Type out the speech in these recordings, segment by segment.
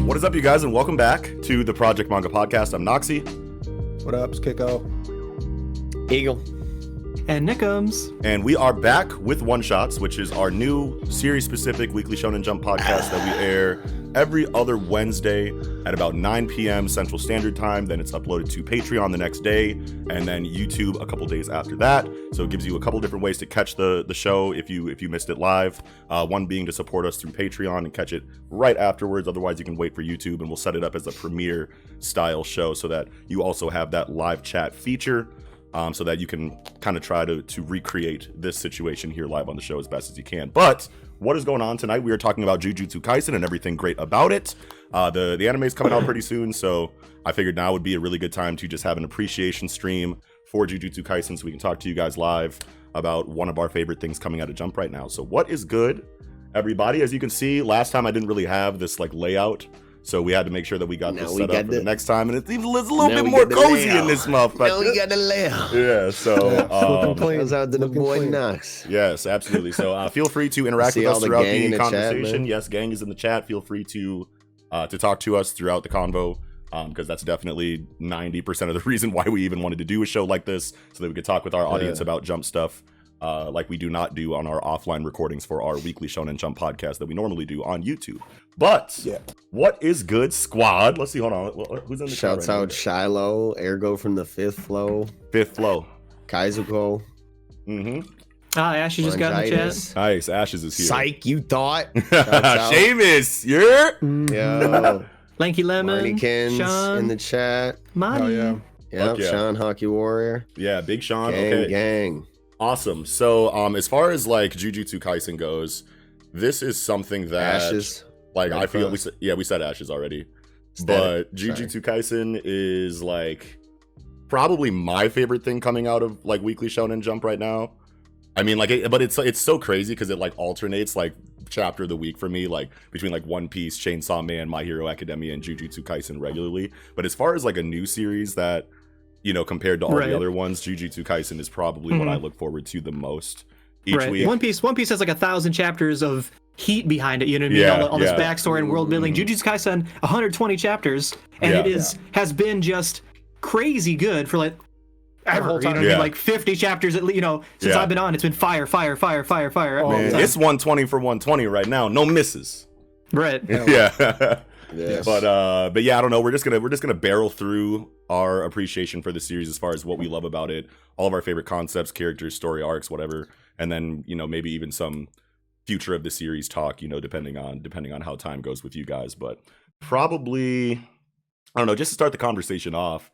What is up, you guys, and welcome back to the Project Manga Podcast. I'm Noxie. What up, it's Kiko. Eagle. And Nickums. And we are back with One Shots, which is our new series-specific Weekly Shonen Jump podcast that we air every other Wednesday at about 9 p.m. Central Standard Time. Then it's uploaded to Patreon the next day, and then YouTube a couple days after that. So it gives you a couple different ways to catch the show if you missed it live. One being to support us through Patreon and catch it right afterwards. Otherwise, you can wait for YouTube, and we'll set it up as a premiere style show so that you also have that live chat feature. So that you can kind of try to recreate this situation here live on the show as best as you can. But what is going on tonight? We are talking about Jujutsu Kaisen and everything great about it. The anime is coming out pretty soon, so I figured now would be a really good time to just have an appreciation stream for Jujutsu Kaisen so we can talk to you guys live about one of our favorite things coming out of Jump right now. So what is good, everybody? As you can see, last time I didn't really have this like layout. So we had to make sure that we got this set up for the next time, and it's even a little bit more cozy in this motherfucker. Now we got the layout. Yeah, so goes out to the boy Knox. Yes, absolutely. So feel free to interact with us throughout the conversation. Yes, gang is in the chat. Feel free to talk to us throughout the convo, because that's definitely 90% of the reason why we even wanted to do a show like this, so that we could talk with our audience about Jump stuff. Like we do not do on our offline recordings for our Weekly Shonen Jump podcast that we normally do on YouTube. But what is good, squad? Let's see. Hold on. Who's in the chat? Shouts out Shiloh, Ergo from the Fifth Flow, Kaizuko. Ashes just got in the chat. Nice, Ashes is here. Psych, you thought? Seamus, Yo, Lanky Lemon, Marnikins Sean in the chat. Money. Oh, Yep, yeah. Sean Hockey Warrior. Yeah, Big Sean. Gang. Awesome. So, as far as like Jujutsu Kaisen goes, this is something that Ashes. like I feel we said Ashes already, but Jujutsu Kaisen is like probably my favorite thing coming out of like Weekly Shonen Jump right now. I mean, like, but it's so crazy because it like alternates like chapter of the week for me, like between like One Piece, Chainsaw Man, My Hero Academia, and Jujutsu Kaisen regularly. But as far as like a new series that, you know, compared to all the other ones, Jujutsu Kaisen is probably what I look forward to the most each week. One Piece has like 1,000 chapters of heat behind it, you know what I mean? Yeah, all this backstory and world building. Jujutsu Kaisen, 120 chapters, and it has been just crazy good for like ever. You know what I mean? Like 50 chapters at least, you know, since I've been on. It's been fire. Man, it's 120 for 120 right now. No misses. Right. Yeah. Yes. But yeah, I don't know. We're just gonna barrel through our appreciation for the series as far as what we love about it, all of our favorite concepts, characters, story arcs, whatever, and then, you know, maybe even some future of the series talk, you know, depending on how time goes with you guys. But probably, I don't know, just to start the conversation off,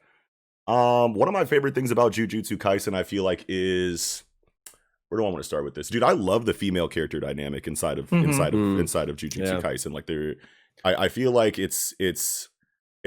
one of my favorite things about Jujutsu Kaisen, I feel like, is, where do I want to start with this? Dude, I love the female character dynamic inside of Jujutsu Kaisen. Like, I feel like it's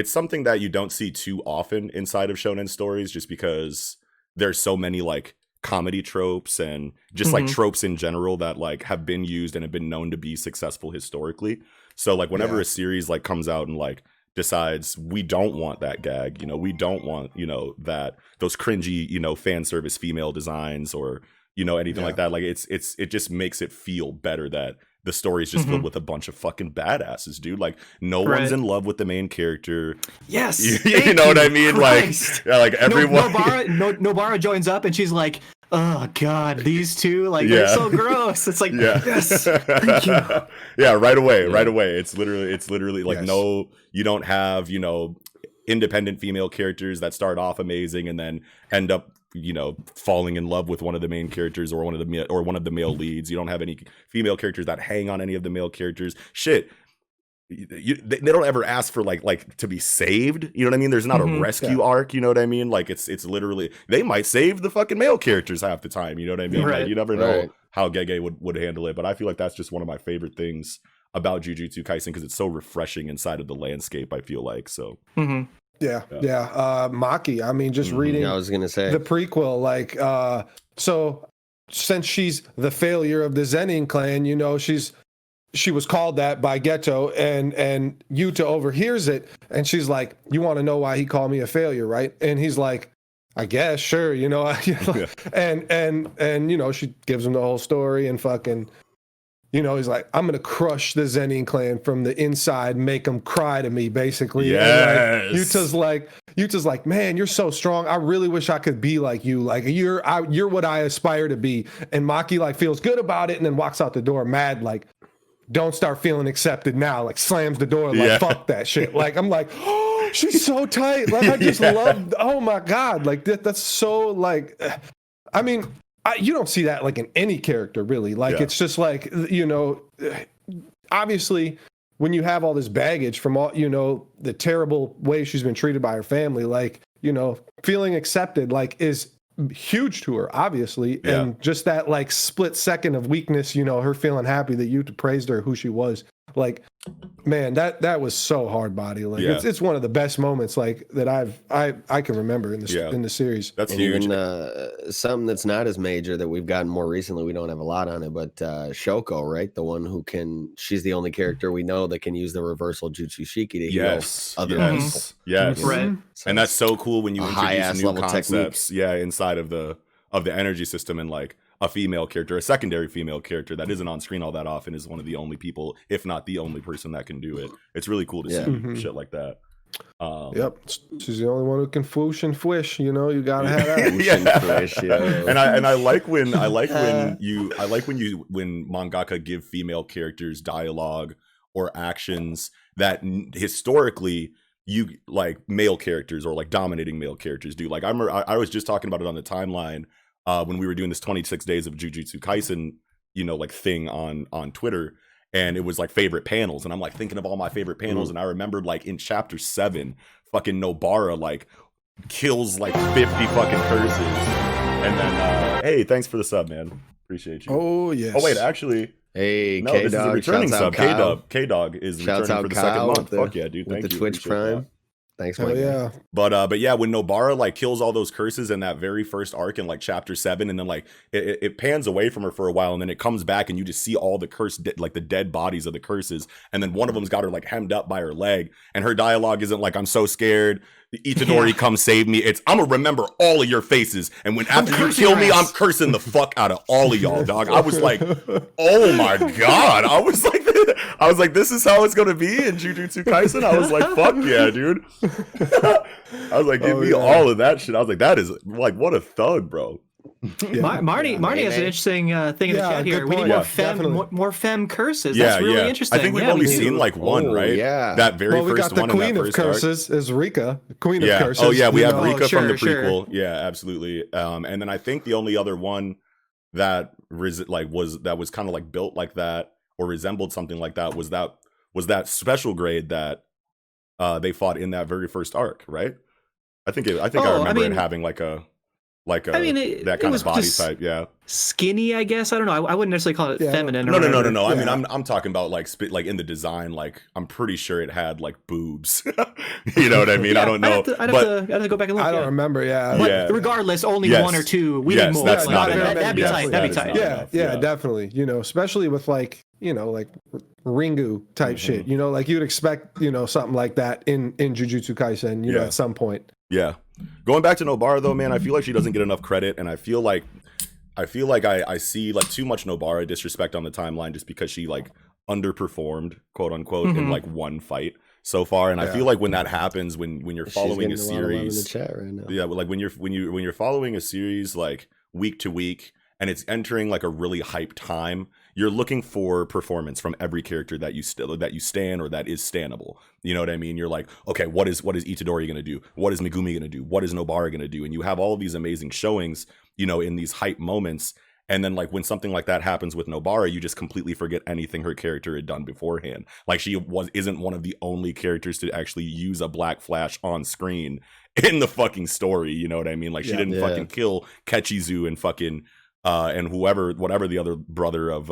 something that you don't see too often inside of shonen stories, just because there's so many like comedy tropes and just like tropes in general that like have been used and have been known to be successful historically. So like whenever a series like comes out and like decides we don't want that gag, you know, we don't want, you know, that those cringy, you know, fan service female designs or, you know, anything like that, like it just makes it feel better that the story is just filled with a bunch of fucking badasses, dude. Like no one's in love with the main character. Yes, you know what I mean? Christ. Like everyone. Nobara joins up and she's like, "Oh God, these two, like they're so gross." It's like, yes, thank you. Yeah, right away. It's literally like no, you don't have, you know, independent female characters that start off amazing and then end up, you know, falling in love with one of the main characters or one of the male leads. You don't have any female characters that hang on any of the male characters. Shit, they don't ever ask for like to be saved. You know what I mean? There's not a rescue arc. You know what I mean? Like it's literally, they might save the fucking male characters half the time. You know what I mean? Right. Like, you never know how Gege would handle it. But I feel like that's just one of my favorite things about Jujutsu Kaisen because it's so refreshing inside of the landscape. I feel like so. Maki, I mean, just reading I was gonna say the prequel, like so since she's the failure of the Zenin clan, you know, she's she was called that by Geto, and Yuta overhears it, and she's like, "You want to know why he called me a failure, right?" And he's like, "I guess, sure, you know." And she gives him the whole story, and fucking, he's like, "I'm gonna crush the Zenin clan from the inside, make them cry to me," basically. Yes. And Yuta's like, "Man, you're so strong. I really wish I could be like you. Like you're what I aspire to be." And Maki like feels good about it, and then walks out the door mad, like, "Don't start feeling accepted now," like slams the door, like, "Fuck that shit." Like, I'm like, oh, she's so tight. Like, I just love, oh my God. Like that's so like, I mean, you don't see that like in any character really. Like, it's just like, obviously when you have all this baggage from all, the terrible way she's been treated by her family, like, feeling accepted, like, is huge to her, obviously. And just that like split second of weakness, her feeling happy that you praised her, who she was, like, man, that was so hard body. Like, it's one of the best moments like that I can remember in the series. That's and huge. Even something that's not as major that we've gotten more recently, we don't have a lot on it, but Shoko, right, the one who she's the only character we know that can use the reversal Jutsu Shiki to heal other people. Yes. Right. So And that's so cool when you introduce new level concepts, inside of the energy system, and like a female character, a secondary female character that isn't on screen all that often, is one of the only people, if not the only person, that can do it. It's really cool to see shit like that. Yep, she's the only one who can fwoosh and fwish. You gotta have that. And I like when mangaka give female characters dialogue or actions that historically you like male characters or like dominating male characters do. Like, I was just talking about it on the timeline when we were doing this 26 days of Jujutsu Kaisen, like thing on Twitter, and it was like favorite panels, and I'm like thinking of all my favorite panels, and I remembered like in chapter 7, fucking Nobara like kills like 50 fucking curses, and then hey, thanks for the sub, man, appreciate you. Oh yes. Oh wait, actually. Hey, no, K-Dog, this is a returning sub. K-Dog is shouts returning for the Kyle second month. Fuck yeah, dude. With Thank the you. Twitch Appreciate Prime. that. Thanks, Hell Mike. yeah. But yeah, when Nobara like kills all those curses in that very first arc in like chapter 7, and then like it pans away from her for a while, and then it comes back, and you just see all the like the dead bodies of the curses, and then one of them's got her like hemmed up by her leg, and her dialogue isn't like, "I'm so scared, Itadori, come save me." It's, "I'm gonna remember all of your faces, and when after you kill me, I'm cursing the fuck out of all of y'all, dog." I was like, oh my God. I was like, this is how it's gonna be in Jujutsu Kaisen. I was like, fuck yeah, dude. I was like, give me all of that shit. I was like, that is like, what a thug, bro. Marty has an interesting thing in the chat here. We need more femme curses. That's really interesting. I think we've only seen like one, right? Yeah. That very first one. The Queen of Curses is Rika. The Queen of Curses. Oh yeah, we have Rika from the prequel. Sure. Yeah, absolutely. And then I think the only other one that was kind of like built like that or resembled something like that was that special grade that they fought in that very first arc, right? I remember it having that kind of body type, skinny, I guess. I don't know. I wouldn't necessarily call it feminine. No. Yeah. I mean, I'm talking about like in the design. Like, I'm pretty sure it had like boobs. You know what I mean? I don't know. I'd have to go back and look. I don't remember. But regardless, only one or two. We need more. That's not that'd be tight. That'd be tight. Yeah, definitely. Especially with like Ringu type shit. Like you'd expect something like that in Jujutsu Kaisen. At some point. Yeah. Going back to Nobara though, man, I feel like she doesn't get enough credit, and I feel like I see like too much Nobara disrespect on the timeline just because she like underperformed, quote unquote, in like one fight so far. And I feel like when that happens, when you're following a series, in the chat right now. Like when you're following a series like week to week, and it's entering like a really hype time, you're looking for performance from every character that you stan or that is stannable. You know what I mean? You're like, okay, what is Itadori gonna do? What is Megumi gonna do? What is Nobara gonna do? And you have all of these amazing showings, in these hype moments. And then like when something like that happens with Nobara, you just completely forget anything her character had done beforehand. Like she isn't one of the only characters to actually use a black flash on screen in the fucking story. You know what I mean? Like she didn't fucking kill Kechizu and fucking and whatever the other brother of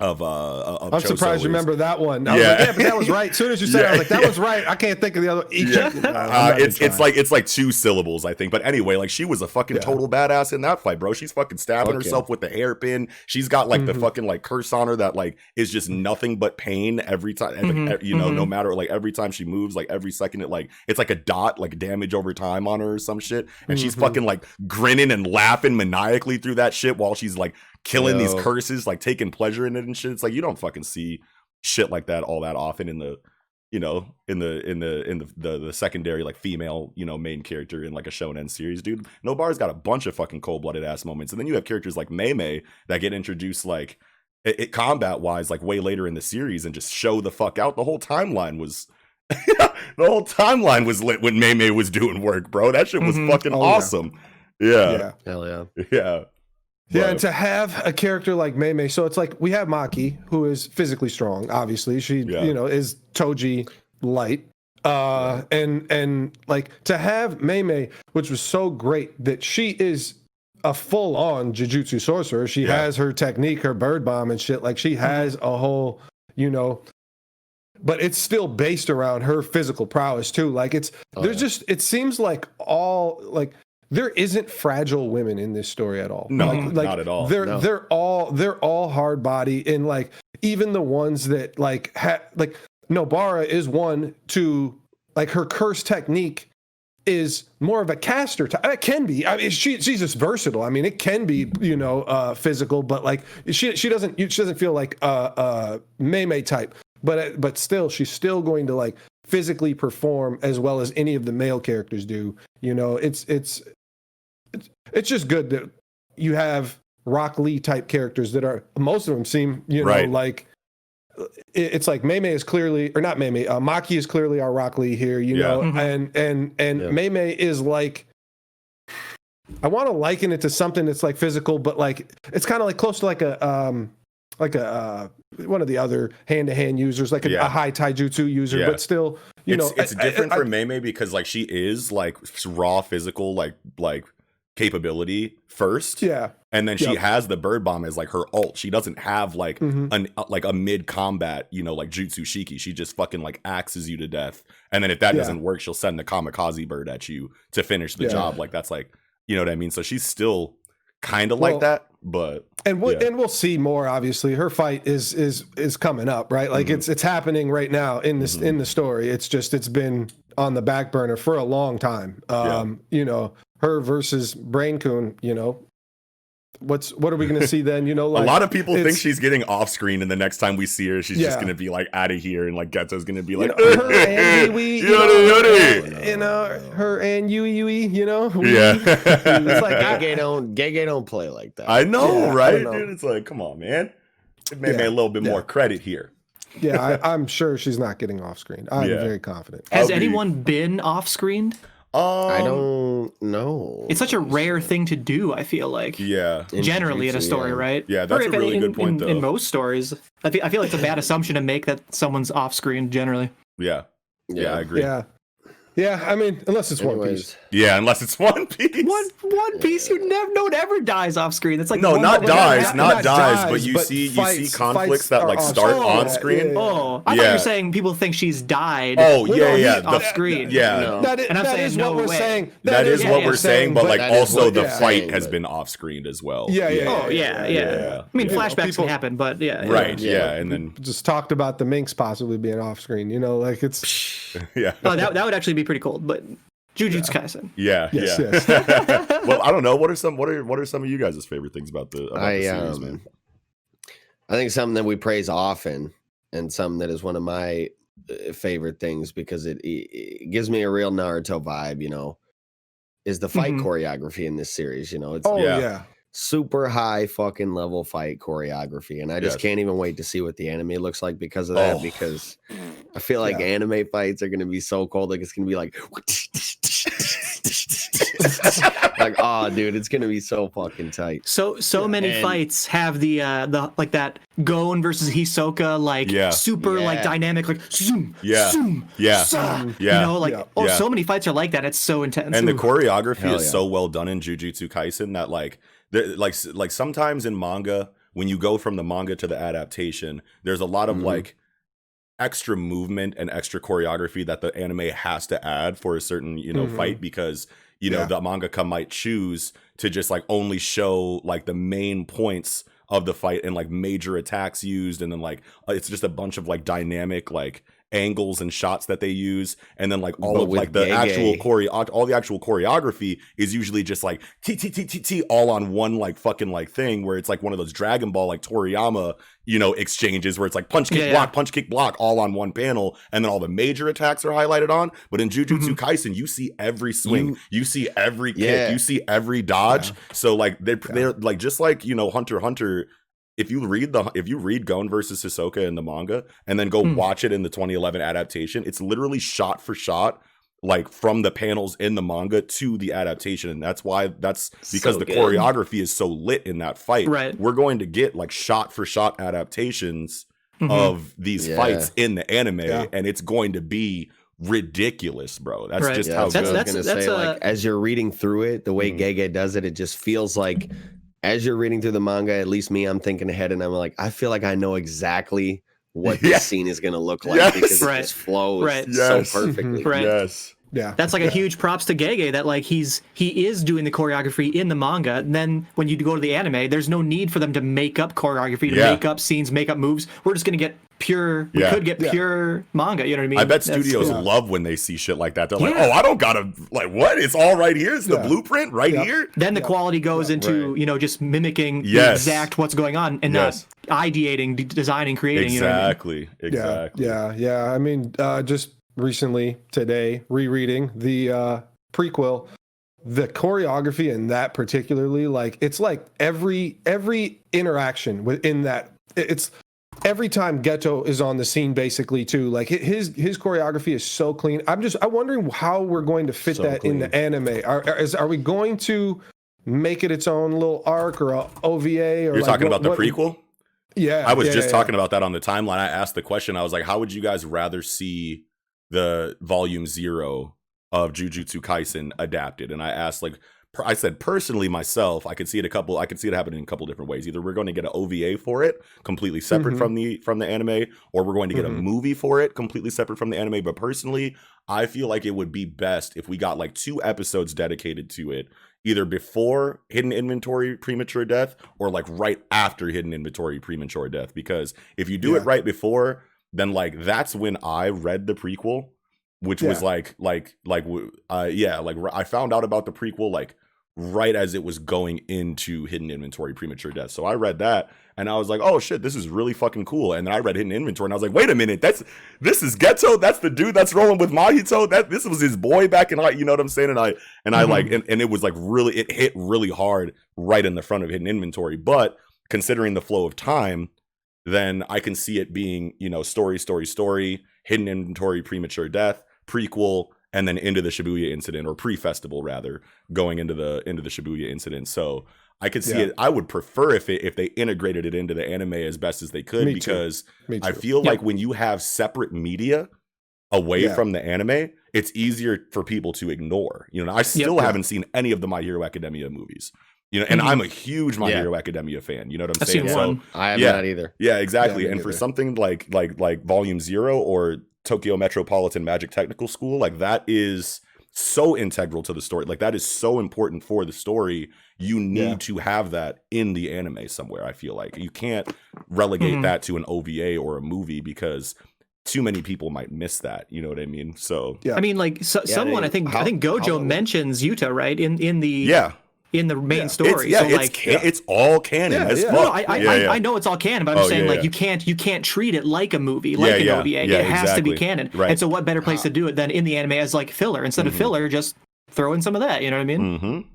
I'm surprised you is. remember that one. I was like, but that was right. As soon as you said it, I was like, that was right. I can't think of the other. It's like 2 syllables, I think. But anyway, like she was a fucking total badass in that fight, bro. She's fucking stabbing herself with the hairpin. She's got like the fucking like curse on her that like is just nothing but pain every time. And, like, you know, no matter like every time she moves, like every second it's like a dot, like damage over time on her or some shit. And she's fucking like grinning and laughing maniacally through that shit while she's like killing these curses, like taking pleasure in it and shit. It's like you don't fucking see shit like that all that often in the, you know, in the secondary like female, you know, main character in like a shonen series, dude. Nobara's got a bunch of fucking cold-blooded ass moments, and then you have characters like Mei that get introduced like it combat wise like way later in the series and just show the fuck out. The whole timeline was lit when Mei was doing work, bro. That shit was fucking awesome. Yeah. Hell yeah. Yeah. Yeah, and to have a character like Mei, so it's like we have Maki, who is physically strong. Obviously, she you know is Toji light, and like to have Mei, which was so great that she is a full-on Jujutsu sorcerer. She has her technique, her bird bomb and shit. Like she has a whole, you know, but it's still based around her physical prowess too. Like it's just it seems like all like. There isn't fragile women in this story at all. No, like, not at all. They're all hard body, and like even the ones that like like Nobara is one to like her curse technique is more of a caster type. It can be. I mean, she's just versatile. I mean, it can be, you know, physical, but like she doesn't feel like Mei type. But still, she's still going to like physically perform as well as any of the male characters do. You know, it's just good that you have Rock Lee type characters that are, most of them seem, you know, like it's like Mei is clearly, or not Mei, Maki is clearly our Rock Lee here, you know, and Mei is like, I want to liken it to something that's like physical, but like it's kind of like close to like a one of the other hand-to-hand users, like a high taijutsu user, but still, you know, it's different for Mei because like she is like raw physical, like capability first, and then she has the bird bomb as like her ult. She doesn't have like a mid combat, you know, like jutsu shiki. She just fucking like axes you to death, and then if that doesn't work, she'll send the kamikaze bird at you to finish the job. Like that's like, you know what I mean. So she's still kind of like that, but we'll see more. Obviously, her fight is coming up, right? Like it's happening right now in this in the story. It's just it's been on the back burner for a long time. You know. Her versus Brain-kun, you know, what are we going to see then? You know, like a lot of people think she's getting off screen, and the next time we see her, she's just going to be like out of here, and like Geto's going to be like, you know, her and Yui, you know, her and Yui, you know, it's like Gege don't play like that. I know, right, dude? It's like, come on, man. It made me a little bit more credit here. Yeah, I'm sure she's not getting off screen. I'm very confident. Has anyone been off screened? I don't know. It's such a rare thing to do, I feel like. Yeah. Generally in a story, right? Yeah, that's a really good point, though. In most stories. I feel like it's a bad assumption to make that someone's off screen generally. Yeah, I agree. Yeah, I mean, unless it's One Piece. Yeah, unless it's One Piece. One Piece, no one ever dies off screen. It's like not dies, but you see conflicts that like start on screen. I thought you were saying people think she's died. Oh yeah, off screen. Yeah, and I'm saying no way. That is what we're saying, but like also the fight has been off screen as well. Yeah. I mean, flashbacks can happen, but right. Yeah, and then just talked about the minx possibly being off screen. You know, like it's Oh, that would actually be pretty cool, but Jujutsu Kaisen. Yes. Well, I don't know. What are some of you guys' favorite things about the series, man? I think something that we praise often, and something that is one of my favorite things because it gives me a real Naruto vibe, you know, is the fight choreography in this series. You know, it's super high fucking level fight choreography, and I just can't even wait to see what the anime looks like because of that. Because I feel like anime fights are going to be so cold, like it's going to be like like, oh dude, it's going to be so fucking tight. So many fights have the like that Gon versus Hisoka like super like dynamic, like zoom, zoom, you know, like so many fights are like that. It's so intense, and the choreography is so well done in Jujutsu Kaisen that like sometimes in manga when you go from the manga to the adaptation, there's a lot of like extra movement and extra choreography that the anime has to add for a certain, you know, fight, because you know the mangaka might choose to just like only show like the main points of the fight and like major attacks used, and then like it's just a bunch of like dynamic like angles and shots that they use, and then like all of like the actual all the actual choreography is usually just like t all on one like fucking like thing, where it's like one of those Dragon Ball like Toriyama, you know, exchanges where it's like punch kick block all on one panel, and then all the major attacks are highlighted on. But in Jujutsu Kaisen, you see every swing, you see every kick, you see every dodge. So like they're like, just like, you know, Hunter x Hunter, if you read Gon versus Hisoka in the manga and then go watch it in the 2011 adaptation, it's literally shot for shot, like from the panels in the manga to the adaptation. And that's because so the choreography is so lit in that fight. Right. We're going to get like shot for shot adaptations of these fights in the anime, and it's going to be ridiculous, bro. That's just how good. I was gonna say, like, as you're reading through it, the way Gege does it, it just feels like, as you're reading through the manga, at least me, I'm thinking ahead, and I'm like, I feel like I know exactly what this scene is going to look like, because it just flows so perfectly. Yes. Yeah. That's like a huge props to Gege, that like he is doing the choreography in the manga, and then when you go to the anime, there's no need for them to make up choreography, to make up scenes, make up moves. We're just going to get pure pure manga, you know what I mean? I bet studios love when they see shit like that. They're like, oh, I don't gotta, like, what? It's all right here. It's the blueprint right here. Then the quality goes into, you know, just mimicking the exact what's going on, and not ideating, designing, creating. Exactly. You know what I mean? Yeah. I mean, just recently today, rereading the prequel, the choreography in that particularly, like, it's like every interaction within that, it's every time Geto is on the scene, basically, too, like his choreography is so clean. I'm wondering how we're going to fit that in the anime. Are we going to make it its own little arc or a OVA? Or you're talking about the prequel? Yeah, I was just talking about that on the timeline. I asked the question. I was like, how would you guys rather see the volume 0 of Jujutsu Kaisen adapted? And I asked, like, I said, personally, myself, I could see it happening in a couple different ways. Either we're going to get an OVA for it, completely separate from the anime, or we're going to get a movie for it, completely separate from the anime. But personally, I feel like it would be best if we got like 2 episodes dedicated to it, either before Hidden Inventory Premature Death or like right after Hidden Inventory Premature Death. Because if you do it right before, then like that's when I read the prequel, which was I found out about the prequel like right as it was going into Hidden Inventory Premature Death. So I read that and I was like, oh shit, this is really fucking cool. And then I read Hidden Inventory and I was like, wait a minute, this is Geto, that's the dude that's rolling with Mahito, this was his boy back in, like, you know what I'm saying? And I like, and it was like really, it hit really hard right in the front of Hidden Inventory. But considering the flow of time, then I can see it being, you know, story, Hidden Inventory Premature Death, prequel, and then into the Shibuya incident, or pre-festival rather, going into the Shibuya incident. So I could see it. I would prefer if they integrated it into the anime as best as they could, because I feel like when you have separate media away from the anime, it's easier for people to ignore. You know, I still haven't seen any of the My Hero Academia movies. You know, and I'm a huge My Hero Academia fan. You know what I'm saying? Seen one. I have not either. Yeah, exactly. And for something like Volume 0 or Tokyo Metropolitan Magic Technical School, like, that is so integral to the story. Like, that is so important for the story. You need to have that in the anime somewhere. I feel like you can't relegate that to an OVA or a movie, because too many people might miss that. You know what I mean? So I mean, like, someone I think Gojo mentions Yuta, right, in the main story. It's all canon as fuck. No, I know it's all canon, but I'm just saying, like, you can't treat it like a movie, like an OVA. It has to be canon. Right. And so what better place to do it than in the anime as like filler? Instead of filler, just throw in some of that. You know what I mean?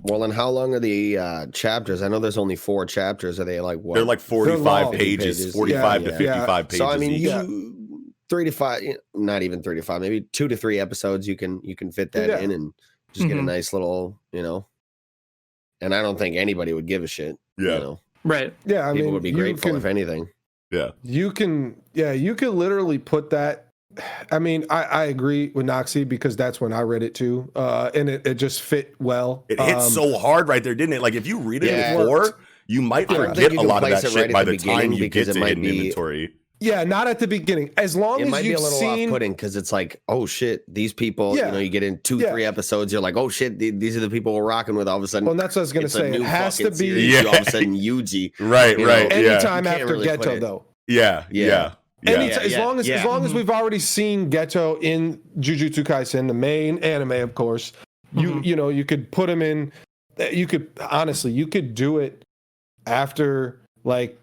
Well, and how long are the chapters? I know there's only 4 chapters. Are they like what? They're like 45 pages, 45 to 55 pages. So I mean, 3 to 5, not even 3 to 5, maybe 2 to 3 episodes. You can fit that in and just get a nice little, you know. And I don't think anybody would give a shit. You know? Right. Yeah. I People mean, would be grateful if anything. Yeah. You can literally put that. I mean, I agree with Noxie, because that's when I read it too. And it just fit well. It hit so hard right there, didn't it? Like, if you read it before, you might forget a lot of that shit by the time you get to hidden inventory. Yeah, not at the beginning. As long as it might be a little off-putting because it's like, oh shit, these people. You know, you get in 2-3 episodes, you're like, oh shit, these are the people we're rocking with. All of a sudden, well, that's what I was gonna say. It has to be all of a sudden Yuji. Right. Anytime after really Geto, though. Yeah. As long as we've already seen Geto in Jujutsu Kaisen, the main anime, of course, you know, you could put him in. You could do it after like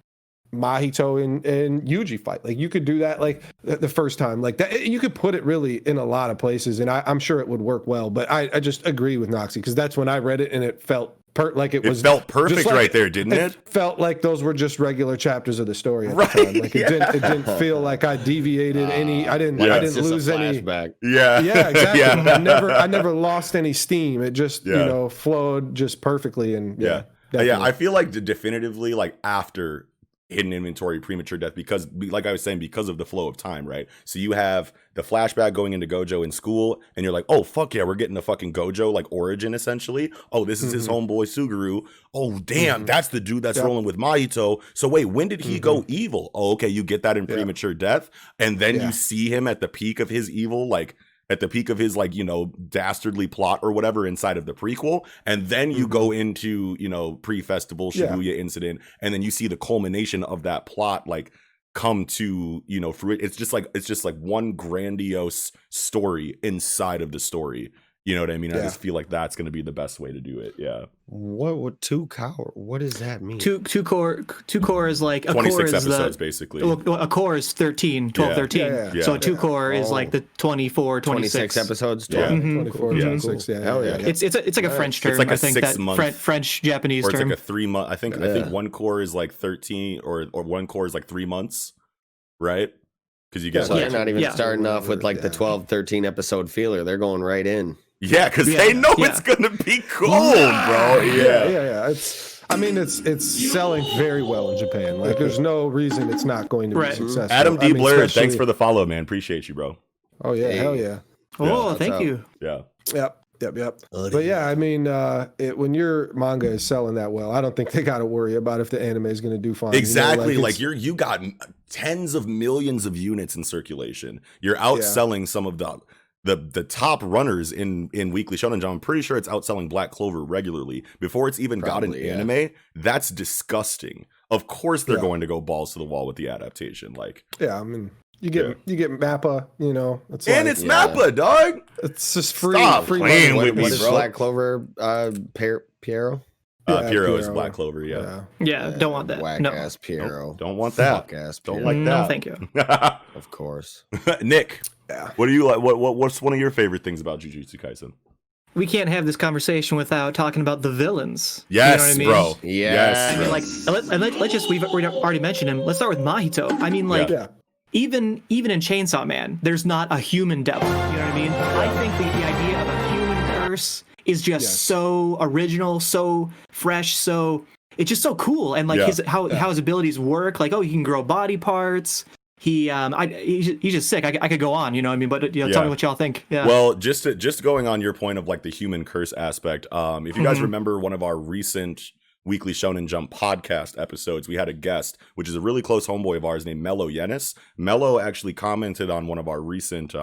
Mahito and Yuji fight. Like you could do that like the first time, like that. You could put it really in a lot of places, and I'm sure it would work well. But I just agree with Noxie because that's when I read it and it felt it felt perfect right there, didn't it? It felt like those were just regular chapters of the story at the time. Like it didn't feel like I deviated any. I didn't lose any. Yeah, exactly. I never lost any steam. It just flowed just perfectly and I feel like definitively like after hidden inventory, premature death, because like I was saying, because of the flow of time, right? So you have the flashback going into Gojo in school, and you're like, oh fuck yeah, we're getting the fucking Gojo like origin essentially. Oh, this is his homeboy Suguru. Oh damn, that's the dude that's rolling with Mahito. So wait, when did he go evil? Oh, okay, you get that in premature death, and then you see him at the peak of his evil, like at the peak of his like, you know, dastardly plot or whatever inside of the prequel. And then you go into, you know, pre-festival Shibuya incident. And then you see the culmination of that plot, like come to, you know, for it's just like one grandiose story inside of the story. You know what I mean? I just feel like that's going to be the best way to do it. Yeah. What would 2 core? What does that mean? Two core is like a 26 core is episodes basically. A core is 13, 12, 13. Yeah. So 2 core is like the 24, 26 episodes. 24, 26. Hell yeah. It's like a French term. It's like a I think 6 month French Japanese or it's term. like a 3 month. I think 1 core is like 13 or 1 core is like 3 months, right? Because you get so they're not even starting off with like the 12, 13 episode feeler. They're going right in. Yeah, because they know it's gonna be cold, bro. Yeah. It's selling very well in Japan. Like, there's no reason it's not going to be successful. Adam D. Blair, thanks for the follow, man. Appreciate you, bro. Oh yeah, hell yeah. Oh, thank you. Yeah. Yep. But yeah, I mean, when your manga is selling that well, I don't think they got to worry about if the anime is going to do fine. Exactly, you know, like you got tens of millions of units in circulation. You're outselling some of the top runners in Weekly Shonen Jump. I'm pretty sure it's outselling Black Clover regularly before it's even got an anime. That's disgusting. Of course, they're going to go balls to the wall with the adaptation. Like, I mean. You get Mappa, you know. It's Mappa, dog. It's just free. Stop free playing money. with me, what is bro. Black Clover? Piero. Piero is Black Clover. Yeah. Don't want that. Whack ass Piero. Nope, don't want that. Fuck ass Don't Piero. like that. No, thank you. Of course. Nick. What do you like? What's one of your favorite things about Jujutsu Kaisen? We can't have this conversation without talking about the villains. Yes, you know what I mean? bro. Yes. I mean, like, let's just, we've already mentioned him. Let's start with Mahito. I mean, like, even in Chainsaw Man, there's not a human devil. You know what I mean? I think the idea of a human curse is just so original, so fresh, so it's just so cool. And like how his abilities work. Like, oh, he can grow body parts. He's just sick. I could go on, you know what I mean? But tell me what y'all think. Yeah. Well, just going on your point of like the human curse aspect. If you guys remember one of our recent Weekly Shonen Jump podcast episodes, we had a guest, which is a really close homeboy of ours named Mello Yenis. Mello actually commented on one of our recent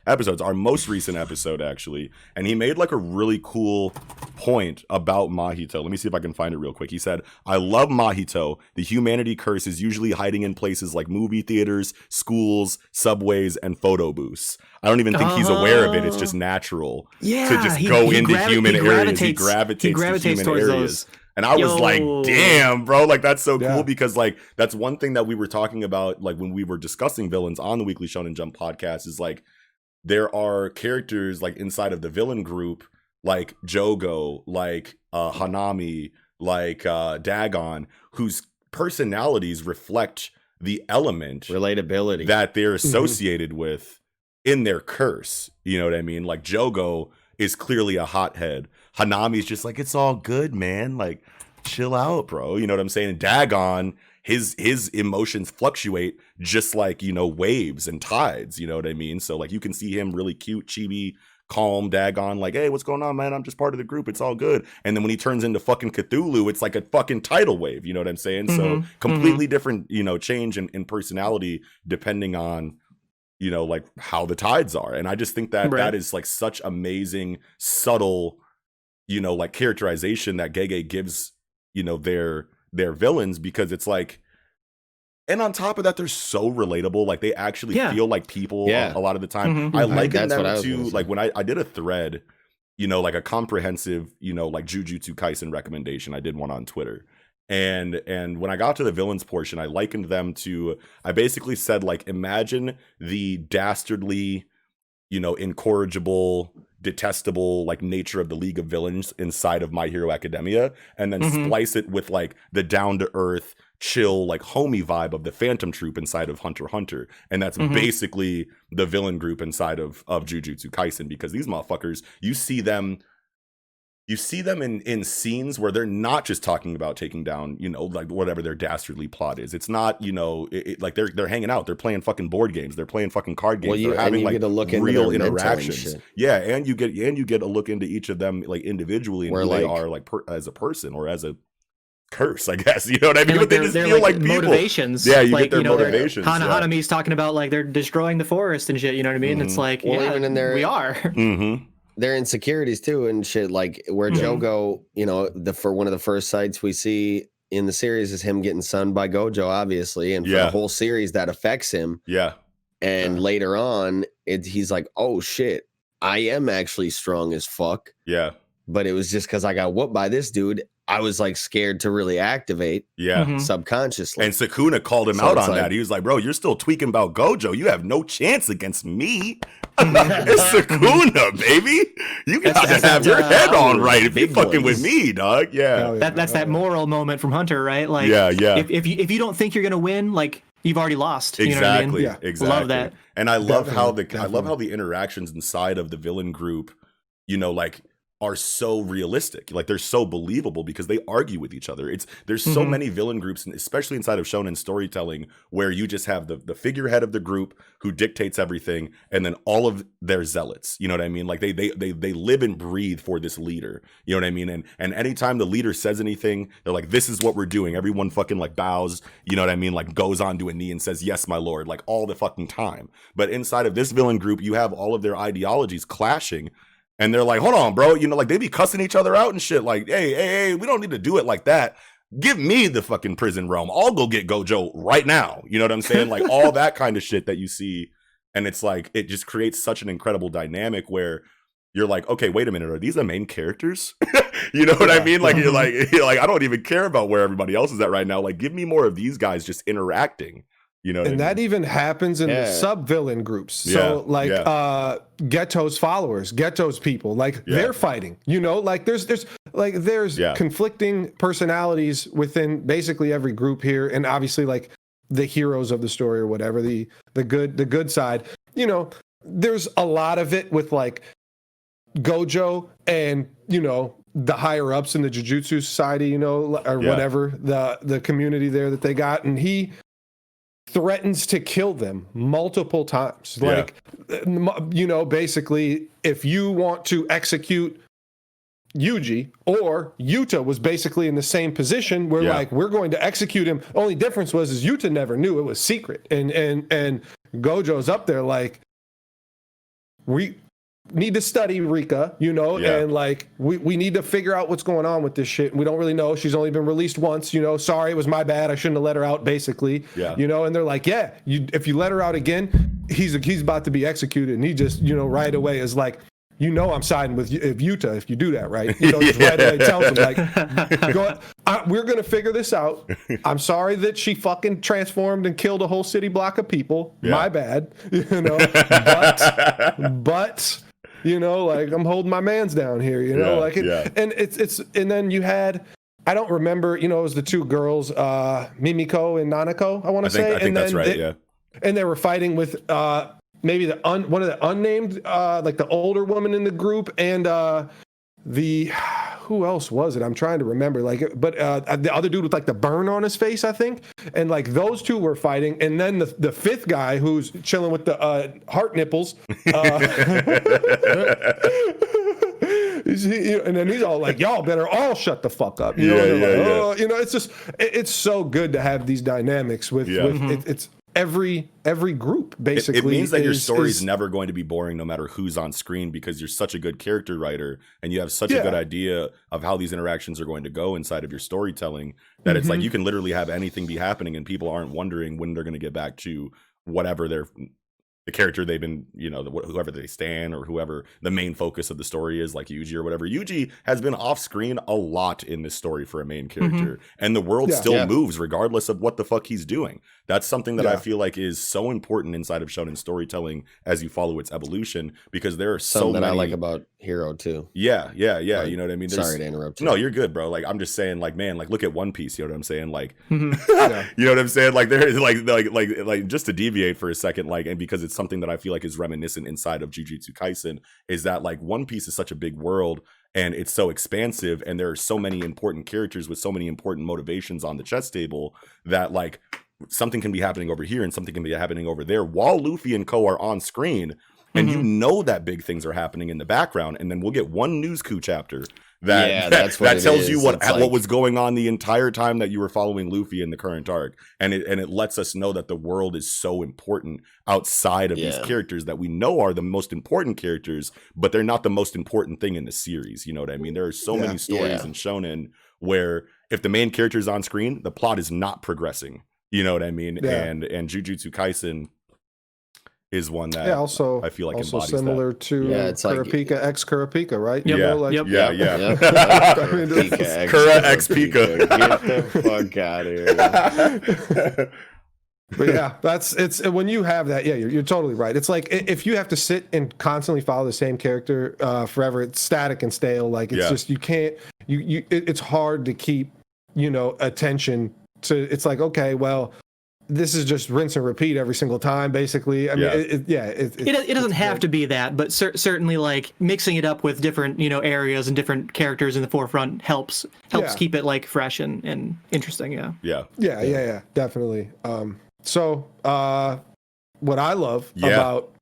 episodes, our most recent episode actually, and he made like a really cool point about Mahito. Let me see if I can find it real quick. He said, "I love Mahito. The humanity curse is usually hiding in places like movie theaters, schools, subways, and photo booths. I don't even think he's aware of it. It's just natural to just go into human areas. He gravitates to human areas." Those. And I was like, damn, bro, like that's so cool because like that's one thing that we were talking about like when we were discussing villains on the Weekly Shonen Jump podcast is like there are characters like inside of the villain group like Jogo, like Hanami, like Dagon, whose personalities reflect the element relatability that they're associated with in their curse. You know what I mean? Like Jogo is clearly a hothead. Hanami's just like, it's all good, man. Like, chill out, bro. You know what I'm saying? And Dagon, his emotions fluctuate just like, you know, waves and tides. You know what I mean? So like you can see him really cute, chibi, calm daggone, like, hey, what's going on, man? I'm just part of the group. It's all good. And then when he turns into fucking Cthulhu, it's like a fucking tidal wave. You know what I'm saying? So completely different, you know, change in personality depending on, you know, like how the tides are. And I just think that that is like such amazing, subtle, you know, like characterization that Gege gives, you know, their villains, because it's like, and on top of that, they're so relatable. Like they actually feel like people a lot of the time. I liken them to like when I did a thread, you know, like a comprehensive, you know, like Jujutsu Kaisen recommendation. I did one on Twitter. And when I got to the villains portion, I likened them to, I basically said, like, imagine the dastardly, you know, incorrigible, detestable, like, nature of the League of Villains inside of My Hero Academia, and then splice it with like the down-to-earth, chill, like homie vibe of the Phantom Troop inside of Hunter x Hunter. And that's basically the villain group inside of Jujutsu Kaisen, because these motherfuckers, you see them in scenes where they're not just talking about taking down, you know, like whatever their dastardly plot is. It's not, you know, like they're hanging out, they're playing fucking board games, they're playing fucking card games, they're having like real interactions. Yeah, and you get a look into each of them like individually and who they are like as a person or as a curse, I guess. You know what I mean? Like, but they just feel like motivations. Yeah, you like, get their motivations. Hanami's talking about like they're destroying the forest and shit. You know what I mean? It's like, even in there, we are. Their insecurities too and shit, like where Jogo, you know, for one of the first sights we see in the series is him getting sunned by Gojo, obviously, and for the whole series that affects him. And later on, he's like, oh shit, I am actually strong as fuck. But it was just because I got whooped by this dude. I was like scared to really activate subconsciously. And Sukuna called him out on that. He was like, bro, you're still tweaking about Gojo. You have no chance against me. It's Sukuna, baby. You gotta have your head on right if you're fucking with me, dog. That's that moral moment from Hunter, right? Like, if you don't think you're gonna win, like, you've already lost. You know what I mean? Exactly. Love that. And I love how the interactions inside of the villain group, you know, like, are so realistic. Like they're so believable because they argue with each other. There's so many villain groups, especially inside of shonen storytelling, where you just have the figurehead of the group who dictates everything, and then all of their zealots. You know what I mean? Like they live and breathe for this leader. You know what I mean? And anytime the leader says anything, they're like, this is what we're doing. Everyone fucking like bows, you know what I mean? Like goes onto a knee and says, yes, my lord, like all the fucking time. But inside of this villain group, you have all of their ideologies clashing. And they're like, hold on, bro. You know, like they be cussing each other out and shit. Like, hey, we don't need to do it like that. Give me the fucking prison realm. I'll go get Gojo right now. You know what I'm saying? Like all that kind of shit that you see. And it's like, it just creates such an incredible dynamic where you're like, okay, wait a minute. Are these the main characters? You know what I mean? Like, you're like, I don't even care about where everybody else is at right now. Like, give me more of these guys just interacting. You know, and that even happens in the sub-villain groups. So, like, Ghetto's followers, Ghetto's people, like they're fighting. You know, like there's conflicting personalities within basically every group here, and obviously, like the heroes of the story or whatever, the good side. You know, there's a lot of it with like Gojo and the higher ups in the Jujutsu Society, or whatever the community there that they got, and he threatens to kill them multiple times. Like, basically, if you want to execute Yuji, or Yuta was basically in the same position where like, we're going to execute him. Only difference is Yuta never knew it was secret. And Gojo's up there like, we need to study Rika, and like we need to figure out what's going on with this shit. We don't really know. She's only been released once, sorry, it was my bad. I shouldn't have let her out, basically. And they're like, if you let her out again, he's about to be executed. And he just, right away is like, I'm siding with Yuta if you do that, right? Just right away tells him like, we're gonna figure this out. I'm sorry that she fucking transformed and killed a whole city block of people. My bad, but like, I'm holding my mans down here, and it's and then you had, I don't remember, it was the two girls, Mimiko and Nanako, I want to say. I think that's right. And they were fighting with maybe one of the unnamed, like the older woman in the group, and who else was it? I'm trying to remember. Like, but the other dude with like the burn on his face, I think, and like those two were fighting, and then the fifth guy who's chilling with the heart nipples. And then he's all like, "Y'all better all shut the fuck up." You know, you know, it's just it's so good to have these dynamics with it's every group basically. It means that your story is never going to be boring no matter who's on screen, because you're such a good character writer and you have such a good idea of how these interactions are going to go inside of your storytelling that it's like you can literally have anything be happening and people aren't wondering when they're going to get back to whatever the character they've been, you know, whoever they stand or whoever the main focus of the story is, like Yuji or whatever. Yuji has been off screen a lot in this story for a main character, and the world still moves regardless of what the fuck he's doing. That's something that I feel like is so important inside of shonen storytelling as you follow its evolution, because there are so many... that I like about Hero too. Yeah. You know what I mean? Sorry to interrupt you. No, you're good, bro. Like, I'm just saying, like, man, like, look at One Piece. You know what I'm saying? Like, you know what I'm saying? Like, there is like just to deviate for a second, like, and because it's something that I feel like is reminiscent inside of Jujutsu Kaisen, is that like One Piece is such a big world and it's so expansive, and there are so many important characters with so many important motivations on the chess table that like something can be happening over here and something can be happening over there while Luffy and Co are on screen. And you know that big things are happening in the background, and then we'll get one news coup chapter that tells you what was going on the entire time that you were following Luffy in the current arc, and it lets us know that the world is so important outside of these characters that we know are the most important characters, but they're not the most important thing in the series. You know what I mean? There are so many stories in shonen where if the main character is on screen, the plot is not progressing. You know what I mean? And Jujutsu Kaisen is one that also I feel like also embodies similar that. to it's Kurapika like, X Kurapika, right? Yeah, Kura X Pika. Get the fuck out of here. But yeah, it's when you have that, you're totally right. It's like if you have to sit and constantly follow the same character forever, it's static and stale. Like it's just you can't it's hard to keep, you know, attention to. It's like, okay, well, this is just rinse and repeat every single time, basically. I mean, it doesn't have to be that, but certainly like mixing it up with different, you know, areas and different characters in the forefront helps keep it like fresh and interesting. Yeah, definitely. So what I love about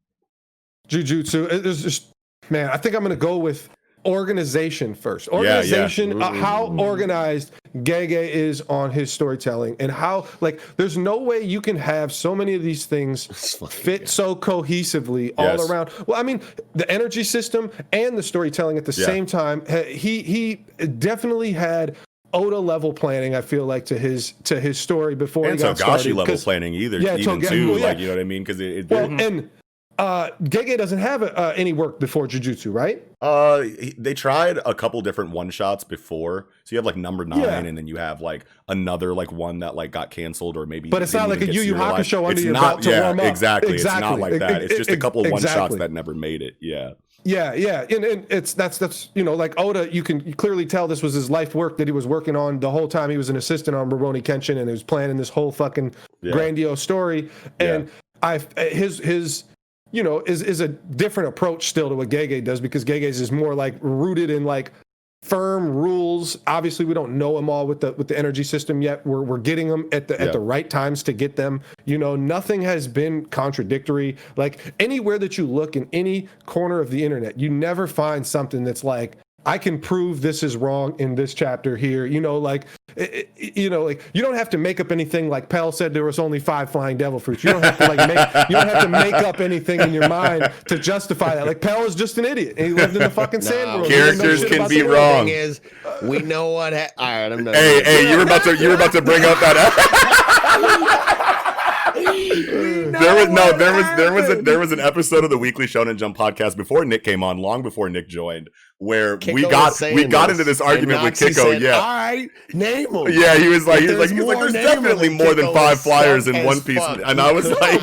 Jujutsu is just, man, I think I'm gonna go with organization first. How organized Gege is on his storytelling, and how, like, there's no way you can have so many of these things fit so cohesively all around. Well, I mean, the energy system and the storytelling at the same time. He definitely had Oda level planning, I feel like, to his story before he got started. And Togashi level planning either, like, you know what I mean? Because Gege doesn't have any work before Jujutsu, right? They tried a couple different one shots before. So you have like number 9, and then you have like another like one that like got canceled, or maybe. But it's not like a Yu Yu Hakusho under your belt to warm up. Exactly. It's not like that. It's just a couple one shots that never made it. Yeah, and that's you know, like Oda, you can clearly tell this was his life work that he was working on the whole time he was an assistant on Rurouni Kenshin, and he was planning this whole fucking grandiose story. And his you know, is a different approach still to what Gege does, because Gege's is more like rooted in like firm rules. Obviously, we don't know them all with the energy system yet. We're getting them at the right times to get them. You know, nothing has been contradictory. Like anywhere that you look in any corner of the internet, you never find something that's like, I can prove this is wrong in this chapter here. You know, like, you know, like you don't have to make up anything. Like Pell said, there was only 5 flying devil fruits. You don't have to make up anything in your mind to justify that. Like Pell is just an idiot, and he lived in the fucking sand world. Characters can be wrong. Is we know what? All right, I'm not. Hey, you were about to bring up that. There was an episode of the Weekly Shonen Jump podcast before Nick came on, long before Nick joined, where we got into this argument with Kiko. Said, all right, name them. Yeah, he was like, there's definitely more than 5 flyers in One Piece, and I was like,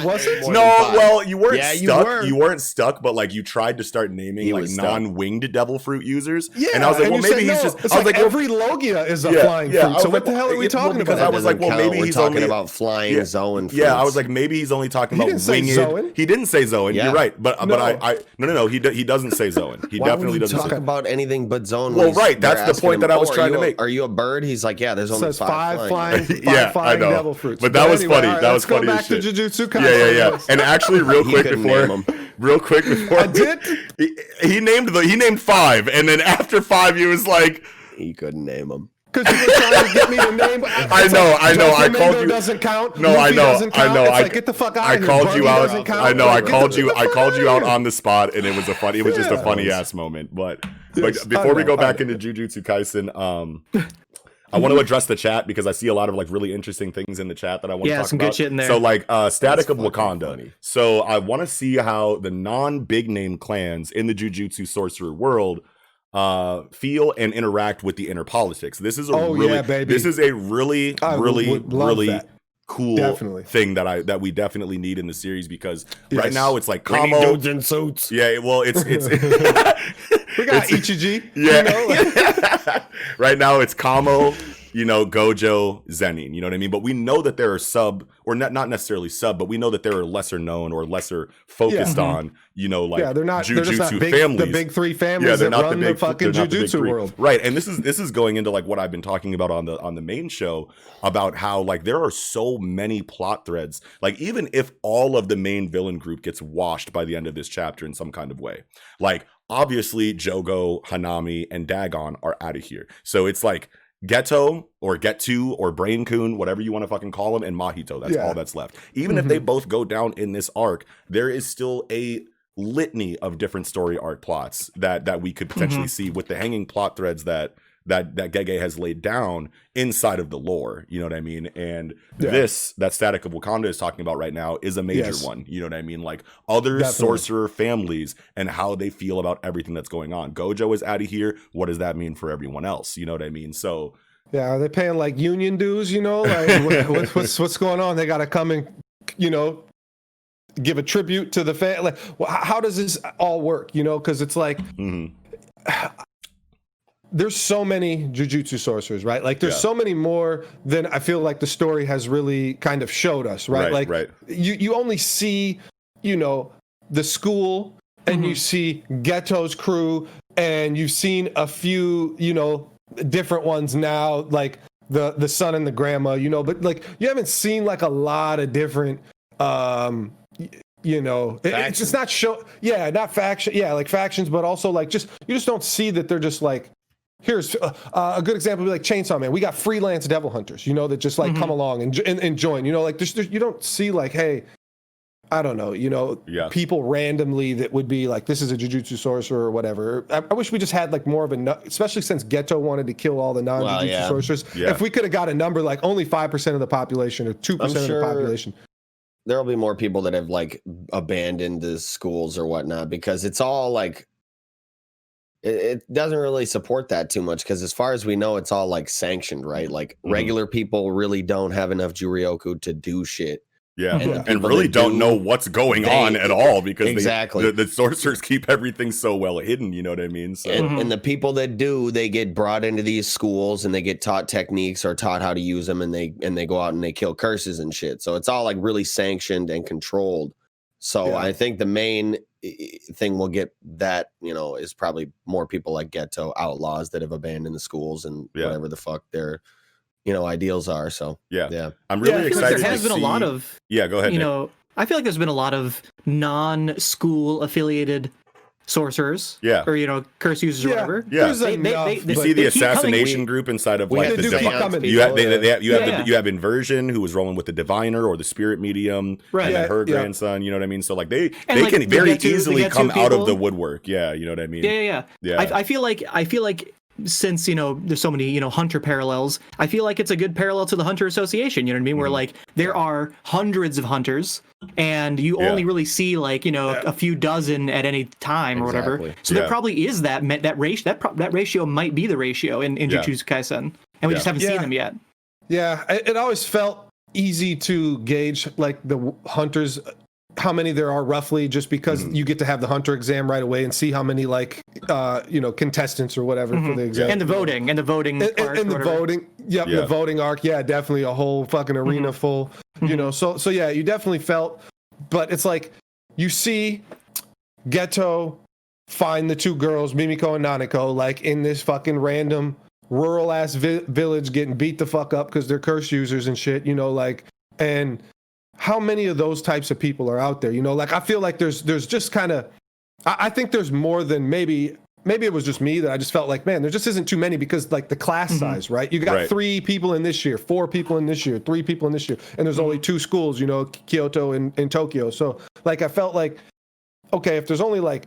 no, well, you weren't stuck. You weren't stuck, but like you tried to start naming like non-winged devil fruit users. Yeah, and I was like, well, maybe he's just. I was like, every Logia is a flying fruit. So what the hell are we talking about? Because I was like, well, maybe he's talking about flying Zoan fruits. Yeah, I was like, maybe he's only talking about winged. He didn't say Zoan. You're right, but no, he doesn't say Zoan. He definitely doesn't say. about anything but zone. Well, right. That's the point that I was trying to make. Are you a bird? He's like, yeah, there's only five flying flying devil fruits. But that was funny. That was funny. Let's go back to Jujutsu Kaisen. Yeah. And actually, real quick before I did. He named 5, and then after 5, he was like, he couldn't name them. Because you were trying to get me to name. I know. I called you. Doesn't count. No, I know. It's like, get the fuck out of here. I called you out. I know. I called you out on the spot, and it was just a funny ass moment. But before we go back into Jujutsu Kaisen, I want to address the chat because I see a lot of like really interesting things in the chat that I want to talk about. Yeah, some good shit in there. So like Static of Wakanda. Funny. So I want to see how the non-big name clans in the Jujutsu sorcerer world feel and interact with the inner politics. This is a really cool thing that we definitely need in the series because right now it's like Kamo dudes in suits. Yeah, well it's we got Ichiji. Yeah. Right now it's Kamo, Gojo, Zenin, you know what I mean? But we know that there are not necessarily but we know that there are lesser known or lesser focused on, they're not Jujutsu big, families. The big 3 families that run the fucking Jujutsu world. Right. And this is going into like what I've been talking about on the main show about how like there are so many plot threads. Like even if all of the main villain group gets washed by the end of this chapter in some kind of way, like obviously Jogo, Hanami, and Dagon are out of here. So it's like Geto or Get2 or Brain Kun, whatever you want to fucking call him, and Mahito. That's all that's left. Even if they both go down in this arc, there is still a litany of different story arc plots that we could potentially see with the hanging plot threads that Gege has laid down inside of the lore, you know what I mean? And that Static of Wakanda is talking about right now is a major one, you know what I mean? Like other sorcerer families and how they feel about everything that's going on. Gojo is out of here. What does that mean for everyone else? You know what I mean? So yeah, are they paying like union dues, Like what's going on? They got to come and, give a tribute to the fan. Like, how does this all work? Because it's like, there's so many Jujutsu sorcerers, right? Like there's so many more than I feel like the story has really kind of showed us, right? You only see, the school and you see Ghetto's crew and you've seen a few, different ones now, like the son and the grandma, but like you haven't seen like a lot of different it's just not not faction, like factions, but also like you just don't see that they're just like, here's a good example would be like Chainsaw Man. We got freelance devil hunters, that just like come along and join, like there's you don't see like, hey, I don't know, people randomly that would be like, this is a Jujutsu sorcerer or whatever. I wish we just had like more of especially since Geto wanted to kill all the non-Jujutsu sorcerers. Yeah. If we could have got a number like only 5% of the population or 2% of the population. There'll be more people that have like abandoned the schools or whatnot because it's all like, it doesn't really support that too much because as far as we know, it's all like sanctioned, right? Like regular people really don't have enough Juryoku to do shit. Yeah, and really don't know what's going on at all because the sorcerers keep everything so well hidden, you know what I mean? So and the people that do, they get brought into these schools and they get taught techniques or taught how to use them and they go out and they kill curses and shit. So it's all like really sanctioned and controlled. So I think the main thing we'll get that, is probably more people like Geto, outlaws that have abandoned the schools and whatever the fuck their ideals are. So I'm really excited. There has been a lot of go ahead. I feel like there's been a lot of non-school affiliated sorcerers, or curse users or whatever. Yeah, you see the assassination group inside of like the divine. You have Inversion, who was rolling with the diviner or the spirit medium, and then her grandson. You know what I mean? So like they can very easily come out of the woodwork. Yeah, you know what I mean? Yeah. I feel like since there's so many hunter parallels, I feel like it's a good parallel to the Hunter Association, you know what I mean, where like there are hundreds of hunters and you only really see like a few dozen at any time or whatever, so there probably is that ratio might be the ratio in Jujutsu Kaisen, and we just haven't seen them yet. It always felt easy to gauge like the hunters, how many there are roughly, just because you get to have the hunter exam right away and see how many like contestants or whatever for the exam, and the voting and the voting arc the voting arc, definitely a whole fucking arena full, so you definitely felt, but it's like you see Geto find the two girls, Mimiko and Nanako, like in this fucking random rural ass village getting beat the fuck up because they're curse users and shit, you know, like, and how many of those types of people are out there, you know, like I feel like there's just kind of, I think there's more than maybe it was just me that I just felt like, man, there just isn't too many because like the class size, right? You got 3 people in this year, 4 people in this year, 3 people in this year, and there's only 2 schools, you know, Kyoto and Tokyo. So like I felt like, okay, if there's only like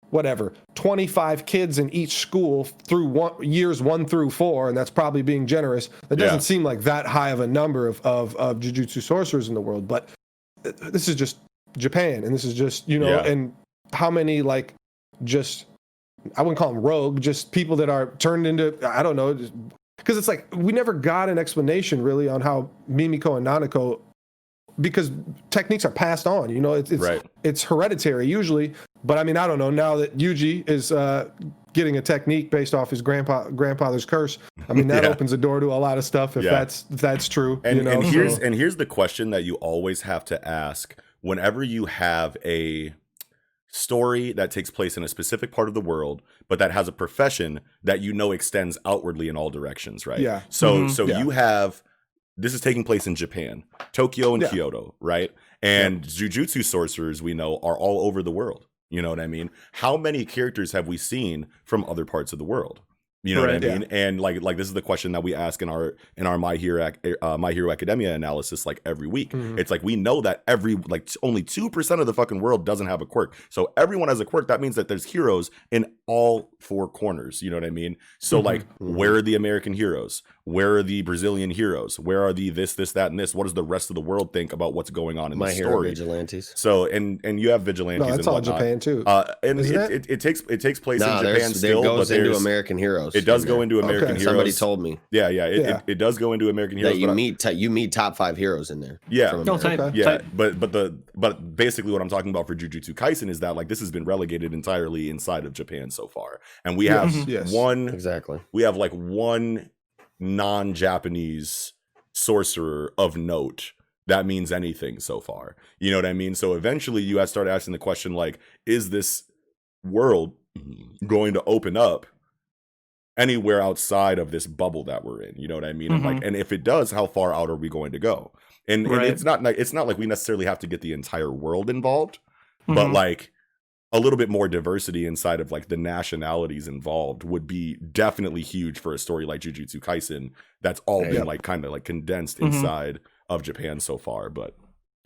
whatever 25 kids in each school through years 1 through 4, and that's probably being generous, that doesn't seem like that high of a number of jujutsu sorcerers in the world. But this is just Japan, and this is just, you know, and how many like just, I wouldn't call them rogue, just people that are turned into, I don't know, because it's like we never got an explanation really on how Mimiko and Nanako, because techniques are passed on, you know, it's hereditary usually, but I mean, I don't know, now that Yuji is getting a technique based off his grandfather's curse, I mean, that opens the door to a lot of stuff if that's true. And, you know? and here's the question that you always have to ask whenever you have a story that takes place in a specific part of the world, but that has a profession that you know extends outwardly in all directions, right? Yeah. So you have, this is taking place in Japan, Tokyo and Kyoto, right? And jujutsu sorcerers, we know, are all over the world. You know what I mean? How many characters have we seen from other parts of the world? You know what I mean? And like this is the question that we ask in our My Hero Academia analysis, like every week. It's like, we know that only 2% of the fucking world doesn't have a quirk. So everyone has a quirk. That means that there's heroes in all 4 corners. You know what I mean? So like, where are the American heroes? Where are the Brazilian heroes? Where are the this, that, and this? What does the rest of the world think about what's going on in the story? My Hero vigilantes. So and you have vigilantes. No, that's and all Japan too. And it takes place in Japan still. It goes into American heroes. It does go into American heroes. Somebody told me. It does go into American heroes. That you meet top 5 heroes in there. Yeah. Type. But basically what I'm talking about for Jujutsu Kaisen is that like this has been relegated entirely inside of Japan so far. And we have we have like one non-Japanese sorcerer of note that means anything so far. You know what I mean? So eventually you have to start asking the question, like, is this world going to open up anywhere outside of this bubble that we're in? You know what I mean? And if it does, how far out are we going to go? And it's not like we necessarily have to get the entire world involved, but like a little bit more diversity inside of like the nationalities involved would be definitely huge for a story like Jujutsu Kaisen that's all been like kind of like condensed inside of Japan so far. But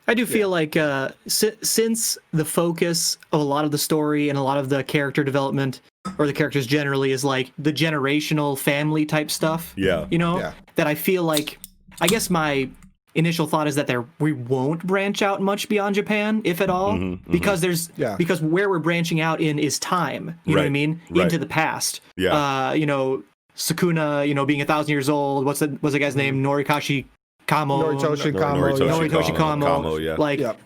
I do feel like since the focus of a lot of the story and a lot of the character development, or the characters generally, is like the generational family type stuff, you know, that I feel like, I guess my initial thought is that we won't branch out much beyond Japan, if at all, because because where we're branching out in is time, you know what I mean, into the past. You know, Sukuna, you know, being 1,000 years old. What's the guy's name? Noritoshi Kamo.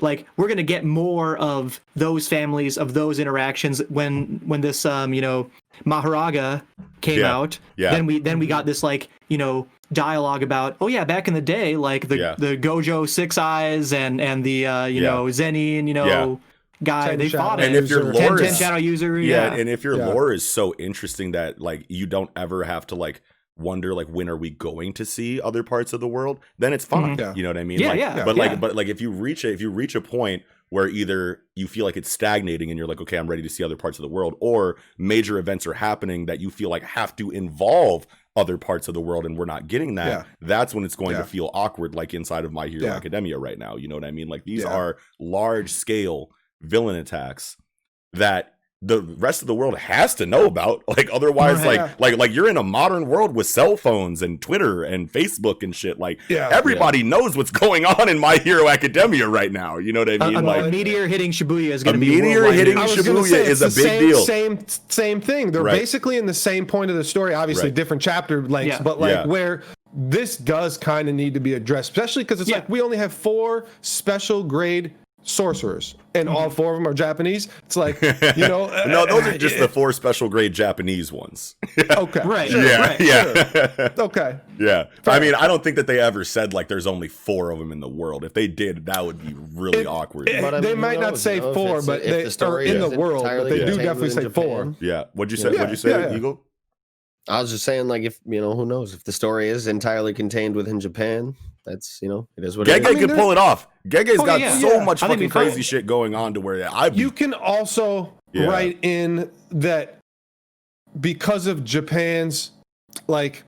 Like we're gonna get more of those families, of those interactions when this you know, Maharaga came out. Then we got this, like, you know, dialogue about, oh yeah, back in the day, like the Gojo Six Eyes and the you know, Zenin, you know, guy, they fought it. And if your lore Ten Shadow User, and if your lore is so interesting that like you don't ever have to like wonder like when are we going to see other parts of the world, then it's fine. You know what I mean? But if you reach a point where either you feel like it's stagnating and you're like, okay, I'm ready to see other parts of the world, or major events are happening that you feel like have to involve other parts of the world and we're not getting that, that's when it's going to feel awkward, like inside of My Hero Academia right now. You know what I mean? Like these are large scale villain attacks that the rest of the world has to know about, like otherwise like you're in a modern world with cell phones and Twitter and Facebook and shit, like everybody knows what's going on in My Hero Academia right now. You know what I mean? Like a meteor hitting Shibuya is going to be meteor hitting Shibuya is a big deal. Same thing. They're basically in the same point of the story, obviously different chapter lengths, but like where this does kind of need to be addressed, especially because it's like we only have 4 special grade sorcerers, and all 4 of them are Japanese. It's like, you know, no, those are just the 4 special grade Japanese ones. Okay, right? Sure, yeah, right, yeah, sure. Okay, yeah. I mean, I don't think that they ever said like there's only 4 of them in the world. If they did, that would be really awkward. But I they mean, might not say 4, but they are in the world. But they do definitely say 4. Yeah. What'd you say? What'd you say, Eagle? I was just saying, like, if you know, who knows if the story is entirely contained within Japan. That's, you know, it is what it is. Gege could pull it off. Gege's got so much I fucking crazy shit going on to where you can also write in that because of Japan's like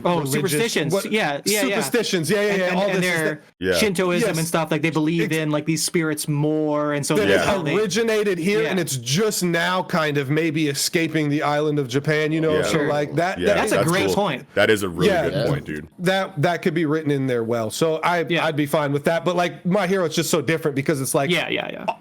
superstitions. Superstitions. Yeah. All and their Shintoism and stuff, like they believe in like these spirits more, and so it originated here, and it's just now kind of maybe escaping the island of Japan. You know, so like that. That's a great point. That is a really good point, dude. That could be written in there well. So I'd be fine with that. But like My Hero, it's just so different because it's like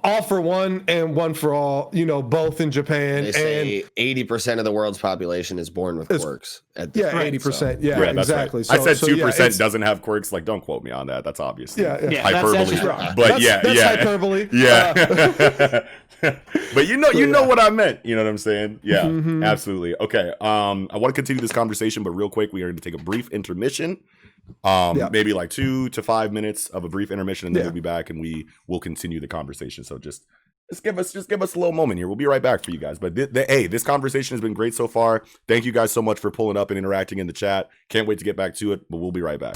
all for one and one for all. You know, both in Japan. They say 80% of the world's population is born with quirks. 80%. Yeah, exactly. Right. So, I said 2% doesn't have quirks. Like, don't quote me on that. That's obviously hyperbole. That's hyperbole. Yeah. But you know what I meant. You know what I'm saying? Yeah, absolutely. Okay. I want to continue this conversation, but real quick, we are going to take a brief intermission. Maybe like 2 to 5 minutes of a brief intermission, and then we'll be back and we will continue the conversation. So just give us a little moment here. We'll be right back for you guys. But this conversation has been great so far. Thank you guys so much for pulling up and interacting in the chat. Can't wait to get back to it, but we'll be right back.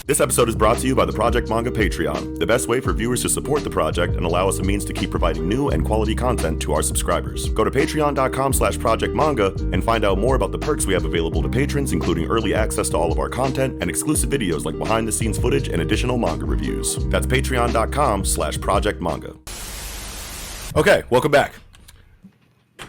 This episode is brought to you by the Project Manga Patreon, the best way for viewers to support the project and allow us a means to keep providing new and quality content to our subscribers. Go to patreon.com/projectmanga and find out more about the perks we have available to patrons, including early access to all of our content and exclusive videos like behind the scenes footage and additional manga reviews. That's patreon.com/projectmanga. Okay, welcome back.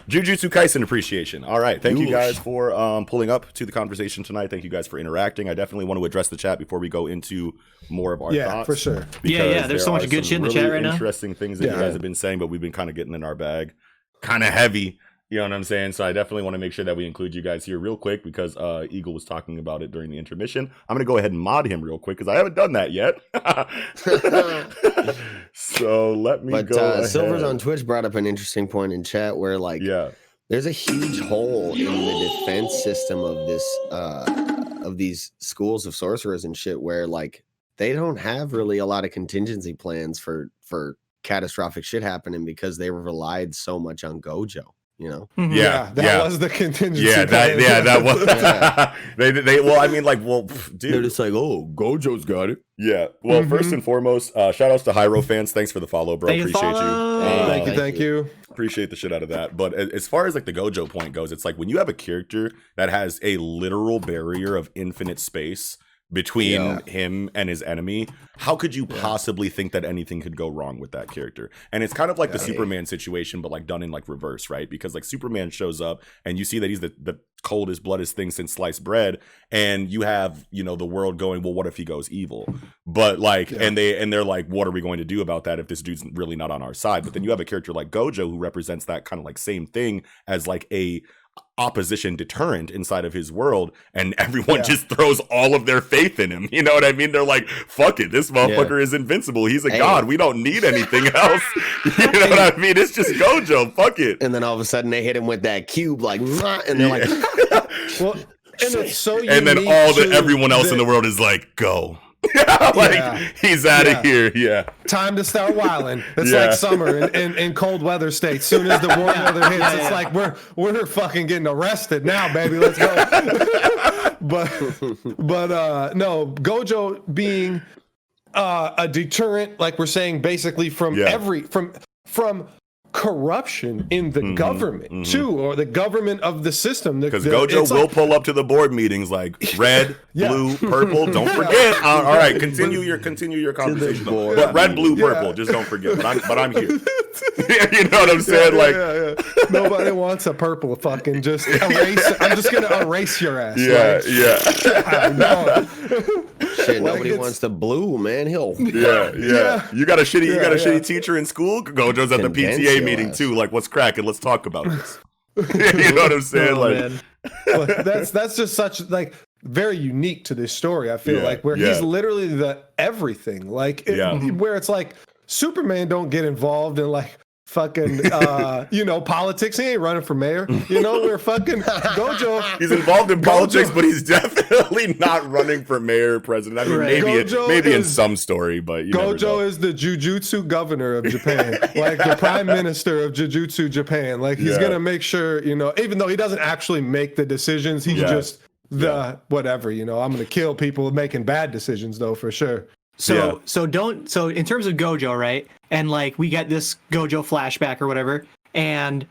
Jujutsu Kaisen appreciation. All right, thank you guys for pulling up to the conversation tonight. Thank you guys for interacting. I definitely want to address the chat before we go into more of our thoughts. Yeah, for sure. There's so much good shit in the chat right now. Interesting things that you guys have been saying, but we've been kind of getting in our bag, kind of heavy. You know what I'm saying? So I definitely want to make sure that we include you guys here real quick because Eagle was talking about it during the intermission. I'm going to go ahead and mod him real quick because I haven't done that yet. So let me go ahead. Silvers on Twitch brought up an interesting point in chat where like there's a huge hole in the defense system of this of these schools of sorcerers and shit where like they don't have really a lot of contingency plans for catastrophic shit happening because they relied so much on Gojo. You know, that was the contingency. That was. Well, I mean, like, dude, they're just like, oh, Gojo's got it. Yeah. Well, first and foremost, shout outs to Hyro fans. Thanks for the follow, bro. Appreciate you. Thank you. Appreciate the shit out of that. But as far as like the Gojo point goes, it's like when you have a character that has a literal barrier of infinite space between him and his enemy, how could you possibly think that anything could go wrong with that character? And it's kind of like the Superman situation, but like done in like reverse, right? Because like Superman shows up and you see that he's the coldest, bloodiest thing since sliced bread, and you have, you know, the world going, well, what if he goes evil? But like, and they're like, what are we going to do about that if this dude's really not on our side? But then you have a character like Gojo who represents that kind of like same thing as like a opposition deterrent inside of his world, and everyone just throws all of their faith in him. You know what I mean? They're like, fuck it, this motherfucker is invincible. He's a god. We don't need anything else. You know what I mean? It's just Gojo. Fuck it. And then all of a sudden they hit him with that cube, like, and they're like, well, and it's so unique. And then everyone else in the world is like, go. He's out of here. Time to start wilding. It's like summer in cold weather states. Soon as the warm weather hits, it's like we're fucking getting arrested now, baby. Let's go. but no, Gojo being a deterrent, like we're saying, basically from from corruption in the government too, or the government of the system. Because Gojo will pull up to the board meetings like red, blue, purple. Don't forget. All right, continue your conversation. But red, blue, purple. Just don't forget. But I'm here. You know what I'm saying? Nobody wants a purple. Fucking just erase. I'm just gonna erase your ass. Shit, nobody wants the blue, man. He'll. You got a shitty teacher in school. Gojo's at the PTA meeting too. Like, what's cracking? Let's talk about this. You know what I'm saying? That's just such like very unique to this story. I feel like where he's literally the everything. Like where it's like Superman don't get involved in like fucking politics. He ain't running for mayor. Where fucking Gojo, he's involved in politics, but he's definitely not running for mayor or president. I mean, maybe in some story, but Gojo is the Jujutsu governor of Japan, like the prime minister of Jujutsu Japan. Like he's gonna make sure, even though he doesn't actually make the decisions, he's just whatever. I'm gonna kill people making bad decisions, though, for sure. So in terms of Gojo, right? And like we get this Gojo flashback or whatever, and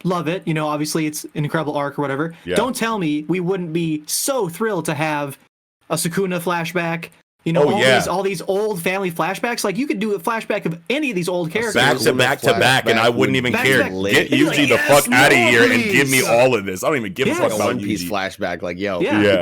love it. Obviously it's an incredible arc or whatever. Yeah. Don't tell me we wouldn't be so thrilled to have a Sukuna flashback. All these old family flashbacks. Like you could do a flashback of any of these old characters back to back, and I wouldn't even care. Get Yuji the fuck out of here and give me all of this. I don't even give a fuck about One Piece flashback. Like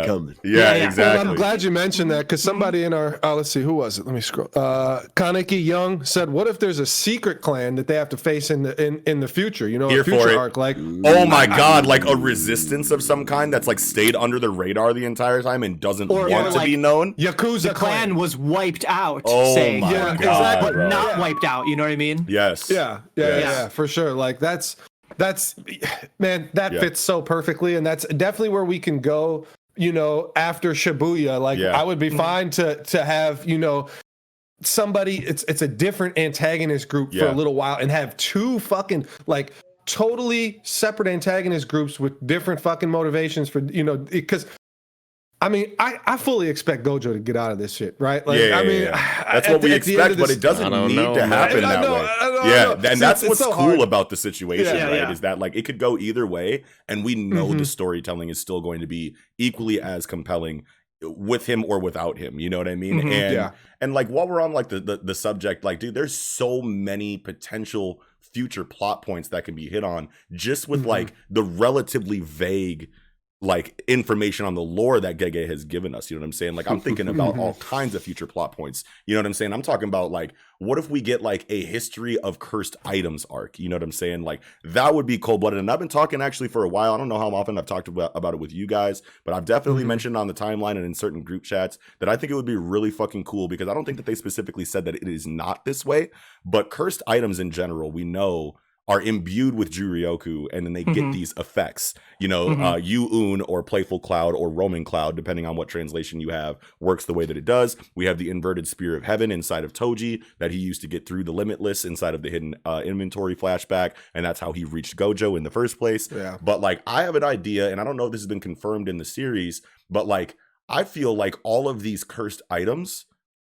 coming. Yeah, exactly. Well, I'm glad you mentioned that because somebody in our let's see, who was it? Let me scroll. Kaneki Young said, "What if there's a secret clan that they have to face in the future? Here a future arc, like oh my god, like a resistance of some kind that's like stayed under the radar the entire time and doesn't want to be known. Yakuza clan was wiped out. Oh my god, exactly, bro. but not wiped out. You know what I mean? Yes. Yeah, for sure. Like that's man, that fits so perfectly, and that's definitely where we can go. After Shibuya, like I would be fine to have somebody. It's a different antagonist group for a little while, and have two fucking like totally separate antagonist groups with different fucking motivations for because. I mean, I fully expect Gojo to get out of this shit, right? Like, that's what we expect, but it doesn't need to happen that way. And that's what's so cool about the situation, right? Is that like it could go either way, and we know the storytelling is still going to be equally as compelling with him or without him. You know what I mean? And like while we're on like the subject, like dude, there's so many potential future plot points that can be hit on just with like the relatively vague like information on the lore that Gege has given us. You know what I'm saying? Like I'm thinking about all kinds of future plot points. You know what I'm saying? I'm talking about like, what if we get like a history of cursed items arc? You know what I'm saying? Like that would be cold-blooded. And I've been talking actually for a while. I don't know how often I've talked about it with you guys, but I've definitely mentioned on the timeline and in certain group chats that I think it would be really fucking cool because I don't think that they specifically said that it is not this way, but cursed items in general, we know are imbued with Juryoku, and then they get these effects. Yu-Un or Playful Cloud or Roaming Cloud, depending on what translation you have, works the way that it does. We have the inverted Spear of Heaven inside of Toji that he used to get through the Limitless inside of the hidden inventory flashback, and that's how he reached Gojo in the first place. Yeah. But like, I have an idea, and I don't know if this has been confirmed in the series, but like, I feel like all of these cursed items,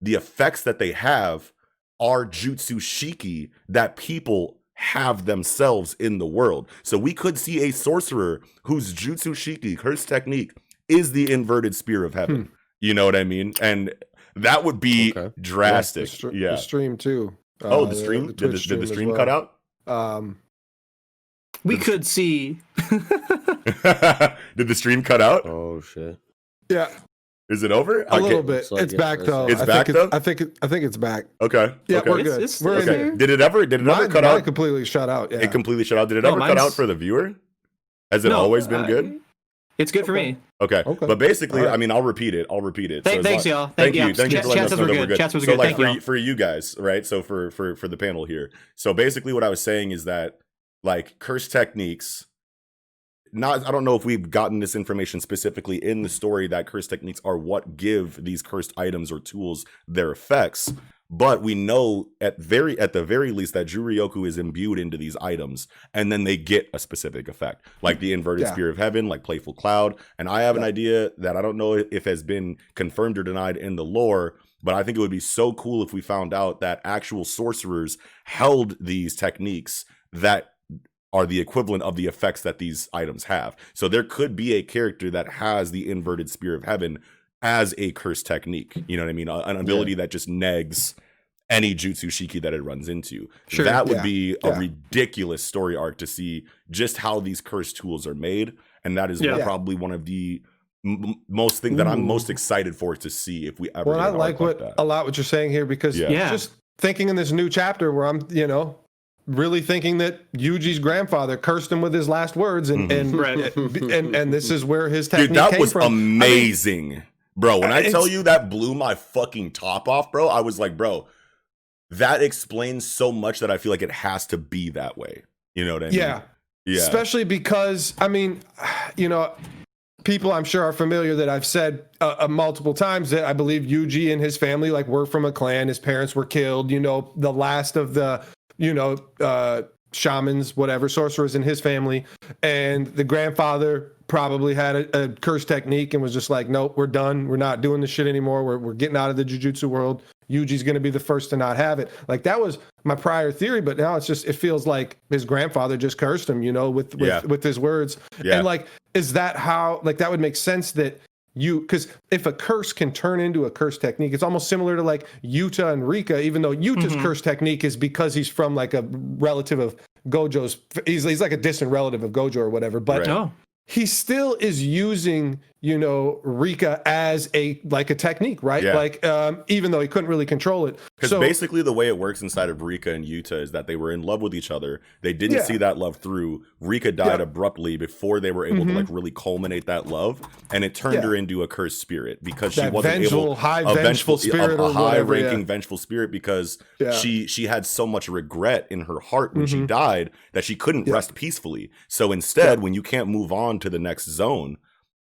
the effects that they have are Jutsu Shiki that people have themselves in the world. So we could see a sorcerer whose Jutsu Shiki, cursed technique, is the inverted Spear of Heaven. You know what I mean? And that would be drastic. The stream too. The stream? Did the stream cut out? We could see. Did the stream cut out? Oh shit. Yeah. Is it over? A little bit. It's back though. It's back though. I think it's back. Okay. Yeah, okay. We're good. We're in there. Did it ever cut out? Mine completely shut out. Yeah. It completely shut out. Did it ever cut out for the viewer? Has it always been good? It's good for me. Okay. But basically, I mean, I'll repeat it. Thanks, y'all. Thank you. Thank you for letting us know that we're good. Chats was so good. like for you guys, right? So for the panel here. So basically what I was saying is that like curse techniques, I don't know if we've gotten this information specifically in the story that cursed techniques are what give these cursed items or tools their effects, but we know at the very least that Juryoku is imbued into these items, and then they get a specific effect, like the inverted Spear of Heaven, like Playful Cloud. And I have an idea that I don't know if has been confirmed or denied in the lore, but I think it would be so cool if we found out that actual sorcerers held these techniques that are the equivalent of the effects that these items have. So there could be a character that has the inverted Spear of Heaven as a curse technique. You know what I mean? An ability that just negs any Jutsu Shiki that it runs into. Sure. That would be a ridiculous story arc to see just how these curse tools are made. And that is probably one of the most thing that I'm most excited for to see if we ever. Well, I like a lot what you're saying here because just thinking in this new chapter where I'm, really thinking that Yuji's grandfather cursed him with his last words, and this is where his technique came from. Amazing, bro. When I tell you that blew my fucking top off, bro, I was like, bro, that explains so much that I feel like it has to be that way. You know what I mean? Yeah. Especially because, I mean, people I'm sure are familiar that I've said multiple times that I believe Yuji and his family like were from a clan. His parents were killed, the last of the, shamans, whatever, sorcerers in his family. And the grandfather probably had a curse technique and was just like, nope, we're done. We're not doing this shit anymore. We're getting out of the jujutsu world. Yuji's going to be the first to not have it. Like, that was my prior theory, but now it feels like his grandfather just cursed him, with his words. Yeah. And like, is that how, like, that would make sense that because if a curse can turn into a curse technique, it's almost similar to like Yuta and Rika, even though Yuta's curse technique is because he's from like a relative of Gojo's, he's like a distant relative of Gojo or whatever, but he still is using, Rika as a technique, right? Yeah. Like, even though he couldn't really control it. Because basically the way it works inside of Rika and Yuta is that they were in love with each other. They didn't see that love through. Rika died abruptly before they were able to like really culminate that love. And it turned her into a cursed spirit because she wasn't able, vengeful spirit, a high ranking vengeful spirit, because she had so much regret in her heart when she died that she couldn't rest peacefully. So instead, when you can't move on to the next zone,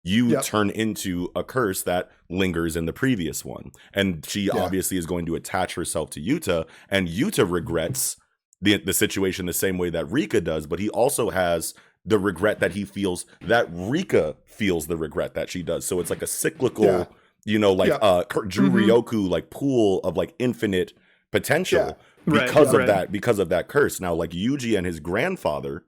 you turn into a curse that lingers in the previous one. And she obviously is going to attach herself to Yuta, and Yuta regrets the situation the same way that Rika does, but he also has the regret that he feels that Rika feels the regret that she does. So it's like a cyclical, Juryoku like pool of like infinite potential because of that curse. Now, like Yuji and his grandfather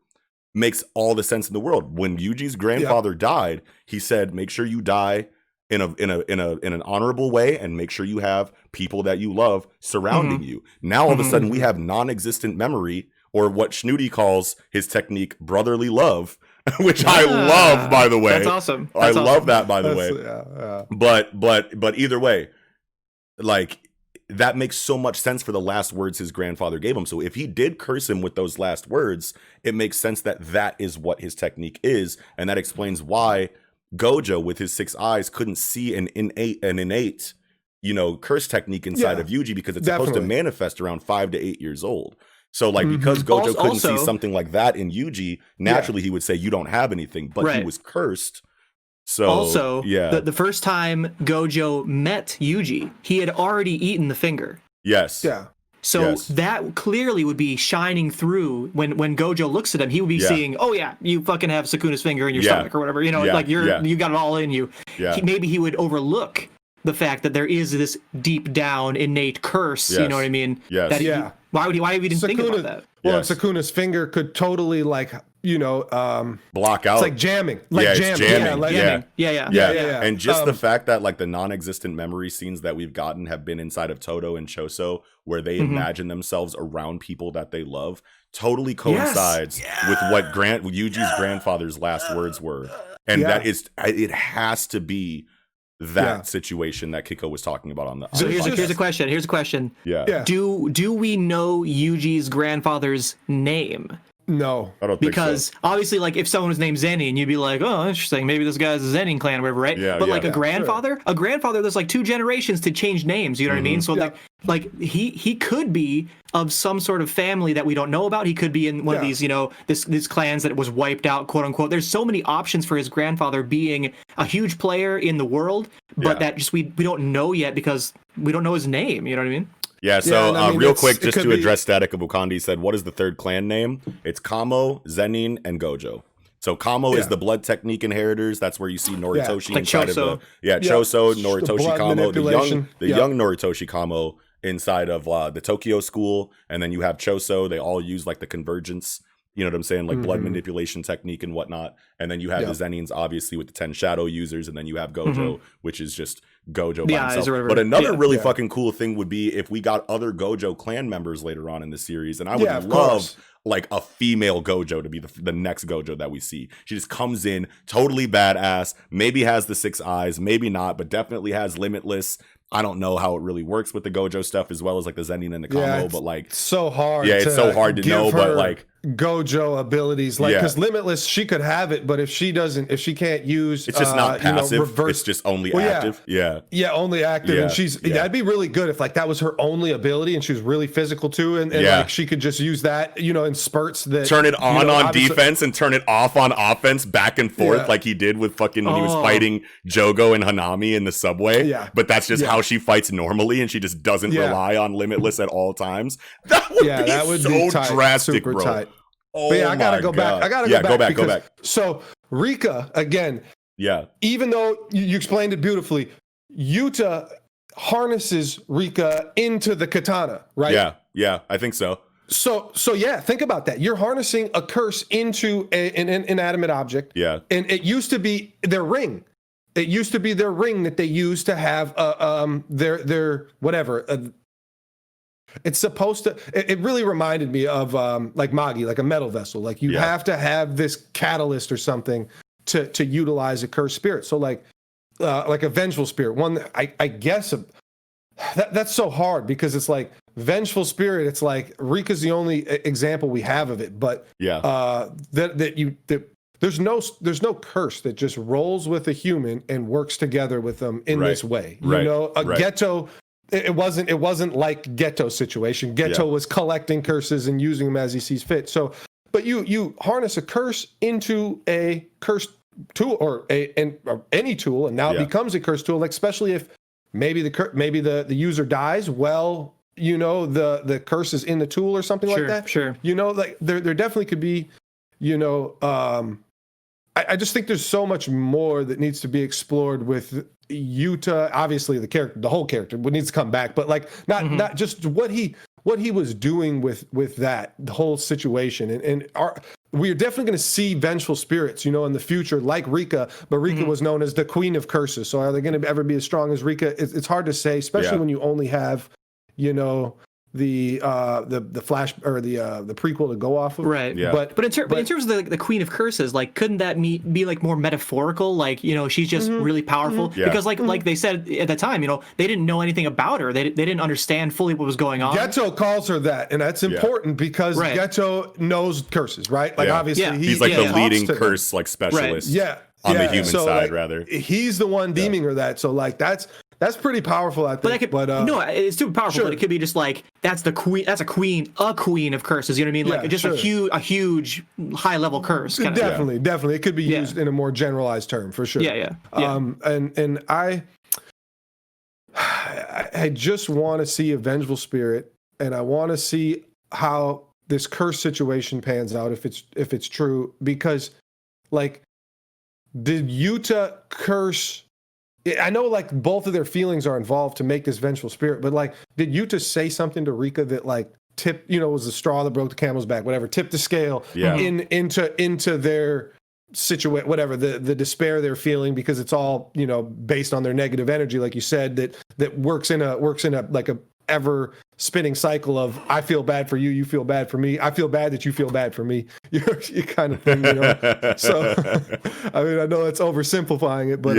makes all the sense in the world. When Yuji's grandfather died, he said, make sure you die in an honorable way, and make sure you have people that you love surrounding you. Now all of a sudden we have non-existent memory, or what Schnooty calls his technique, brotherly love, which I love, by the way. That's awesome. I love that, by the way. But either way, like, that makes so much sense for the last words his grandfather gave him. So if he did curse him with those last words, it makes sense that that is what his technique is. And that explains why Gojo, with his 6 eyes, couldn't see an innate, curse technique inside of Yuji, because it's supposed to manifest around 5 to 8 years old. So like, because Gojo couldn't see something like that in Yuji, naturally he would say, you don't have anything, but he was cursed. So also, the first time Gojo met Yuji, he had already eaten the finger. Yes. Yeah. So that clearly would be shining through when Gojo looks at him. He would be seeing, oh yeah, you fucking have Sukuna's finger in your stomach or whatever. Like you got it all in you. Yeah. Maybe he would overlook the fact that there is this deep down innate curse. You know what I mean? Yes. Why would he didn't think about that? Well, Sukuna's finger could totally block out. It's like jamming. Jamming. Yeah. And just the fact that like the non-existent memory scenes that we've gotten have been inside of Todo and Choso, where they imagine themselves around people that they love, totally coincides with what Yuji's grandfather's last words were. And that is, it has to be that situation that Kiko was talking about on the. So here's a question. Yeah. Do we know Yuji's grandfather's name? No, I don't think so. Because obviously, like, if someone was named Zenin, you'd be like, oh, interesting. Maybe this guy's a Zenin clan or whatever, right? Yeah, but like a grandfather, there's like 2 generations to change names. You know what I mean? So like he could be of some sort of family that we don't know about. He could be in one of these, these clans that was wiped out, quote unquote. There's so many options for his grandfather being a huge player in the world, but that just we don't know yet because we don't know his name. You know what I mean? Yeah, so real quick, just to address Static Abukandi said, what is the third clan name? It's Kamo, Zenin, and Gojo. So Kamo is the blood technique inheritors. That's where you see Noritoshi inside Choso. of Choso, Noritoshi Kamo, the young Noritoshi Kamo inside of the Tokyo school. And then you have Choso. They all use like the convergence, you know what I'm saying? Like blood manipulation technique and whatnot. And then you have the Zenins, obviously, with the 10 shadow users. And then you have Gojo, which is just Gojo by himself. But another really fucking cool thing would be if we got other Gojo clan members later on in the series. And I would love like a female Gojo to be the next Gojo that we see. She just comes in totally badass, maybe has the 6 eyes, maybe not, but definitely has Limitless. I don't know how it really works with the Gojo stuff as well as like the Zenin and the combo, but like so hard. Yeah, it's so hard to know, but like Gojo abilities, like because Limitless, she could have it, but if she can't use, it's just not passive. Reverse, it's just only active. Yeah, only active, and that'd be really good if like that was her only ability, and she was really physical too, and like she could just use that, in spurts that turn it on defense and turn it off on offense, back and forth, like he did with fucking when he was fighting Jogo and Hanami in the subway. Yeah, but that's just how she fights normally, and she just doesn't rely on Limitless at all times. That would be so tight, drastic, super bro. Tight. Oh, but I gotta go back. I gotta go back. Go back. So Rika again. Yeah. Even though you explained it beautifully, Yuta harnesses Rika into the katana, right? Yeah. I think so. So yeah, think about that. You're harnessing a curse into an inanimate object. Yeah. And it used to be their ring. It used to be their ring that they used to have their whatever. It's supposed to. It really reminded me of like Magi, like a metal vessel. Like you have to have this catalyst or something to utilize a cursed spirit. So like a vengeful spirit. One, I guess that's so hard because it's like vengeful spirit. It's like Rika's the only example we have of it. But there's no curse that just rolls with a human and works together with them in this way. Geto. It wasn't like Geto's situation. Geto was collecting curses and using them as he sees fit. So, but you harness a curse into a cursed tool or any tool, and now it becomes a cursed tool. Like especially if maybe the user dies. Well, the curse is in the tool or something like that. Sure. Like there definitely could be. I just think there's so much more that needs to be explored with Yuta. Obviously, the whole character needs to come back, but like not just what he was doing with that the whole situation, and we're definitely going to see vengeful spirits, in the future, like Rika. But Rika was known as the Queen of Curses. So are they going to ever be as strong as Rika? It's hard to say, especially when you only have, the flash or the prequel to go off of, right? Yeah. But in terms of the Queen of Curses, like, couldn't that be like more metaphorical? Like, she's just really powerful because like they said at the time, they didn't know anything about her. They didn't understand fully what was going on. Geto calls her that, and that's important because Geto knows curses, right? Like obviously he's like the leading curse like specialist. On the human side, rather. He's the one deeming her that. So like that's pretty powerful, I think. No, it's super powerful. But it could be just like that's the queen. That's a queen of curses. You know what I mean? Like just a huge high level curse. Definitely. It could be used in a more generalized term for sure. Yeah. And I just want to see a vengeful spirit, and I want to see how this curse situation pans out if it's true, because like did Yuta curse? I know like both of their feelings are involved to make this vengeful spirit, but like, did Yuta say something to Rika that like tipped, was the straw that broke the camel's back, whatever, tipped the scale into their situation, whatever, the despair they're feeling, because it's all, based on their negative energy, like you said, that works in a like a ever spinning cycle of I feel bad for you, you feel bad for me, I feel bad that you feel bad for me, you kind of thing, So I mean, I know that's oversimplifying it, but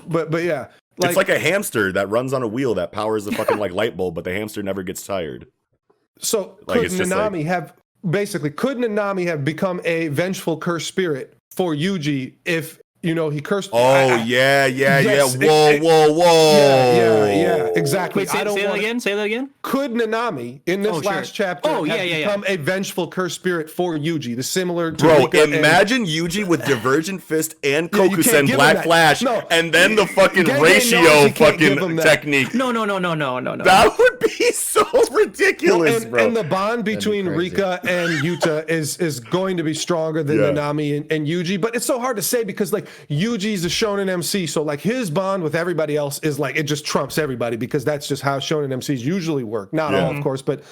but yeah, it's like a hamster that runs on a wheel that powers the fucking like light bulb, but the hamster never gets tired. So like, could Nanami have become a vengeful cursed spirit for Yuji if he cursed? Oh, yeah. Whoa. Yeah, exactly. Wait, say that again. Could Nanami, in this last chapter, have become a vengeful cursed spirit for Yuji, the similar to Rika imagine Yuji with Divergent Fist and Kokusen Black Flash, and then the fucking ratio fucking technique. No. That would be so ridiculous, bro. And the bond between Rika and Yuta is going to be stronger than Nanami and Yuji, but it's so hard to say because like Yuji's a shonen MC, so like his bond with everybody else is like it just trumps everybody because that's just how shonen MCs usually work. Not all, of course, but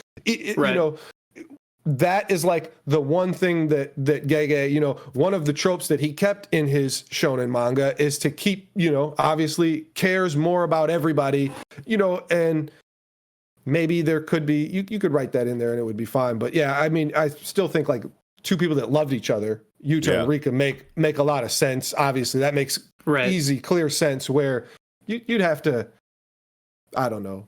that is like the one thing that Gege, one of the tropes that he kept in his shonen manga is to keep, obviously cares more about everybody, and maybe there could be, you could write that in there and it would be fine. But yeah, I mean, I still think like two people that loved each other, Yuta and Rika, make a lot of sense. Obviously, that makes easy, clear sense where you'd have to, I don't know,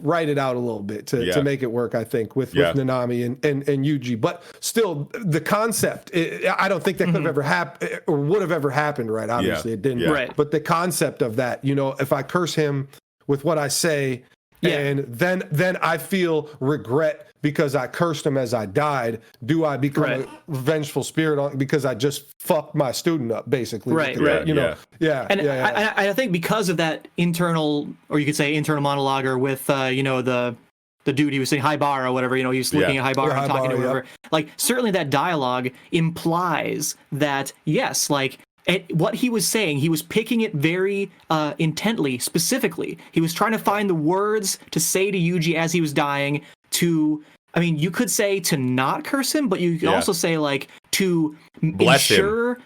write it out a little bit to make it work, I think, with Nanami and Yuji. But still, the concept, I don't think that could have ever happened or would have ever happened, right? Obviously, it didn't. Yeah. Right. But the concept of that, you know, if I curse him with what I say, and then I feel regret because I cursed him as I died, do I become a vengeful spirit because I just fucked my student up, basically? Right. You know? I think because of that internal, or you could say internal monologue, or with, you know, the dude he was saying Haibara or whatever, you know, he was looking at Haibara and talking to whoever. Like, certainly that dialogue implies that, yes, like, what he was saying, he was picking it very intently, specifically. He was trying to find the words to say to Yuji as he was dying to, I mean, you could say to not curse him, but you could also say, like, to bless him.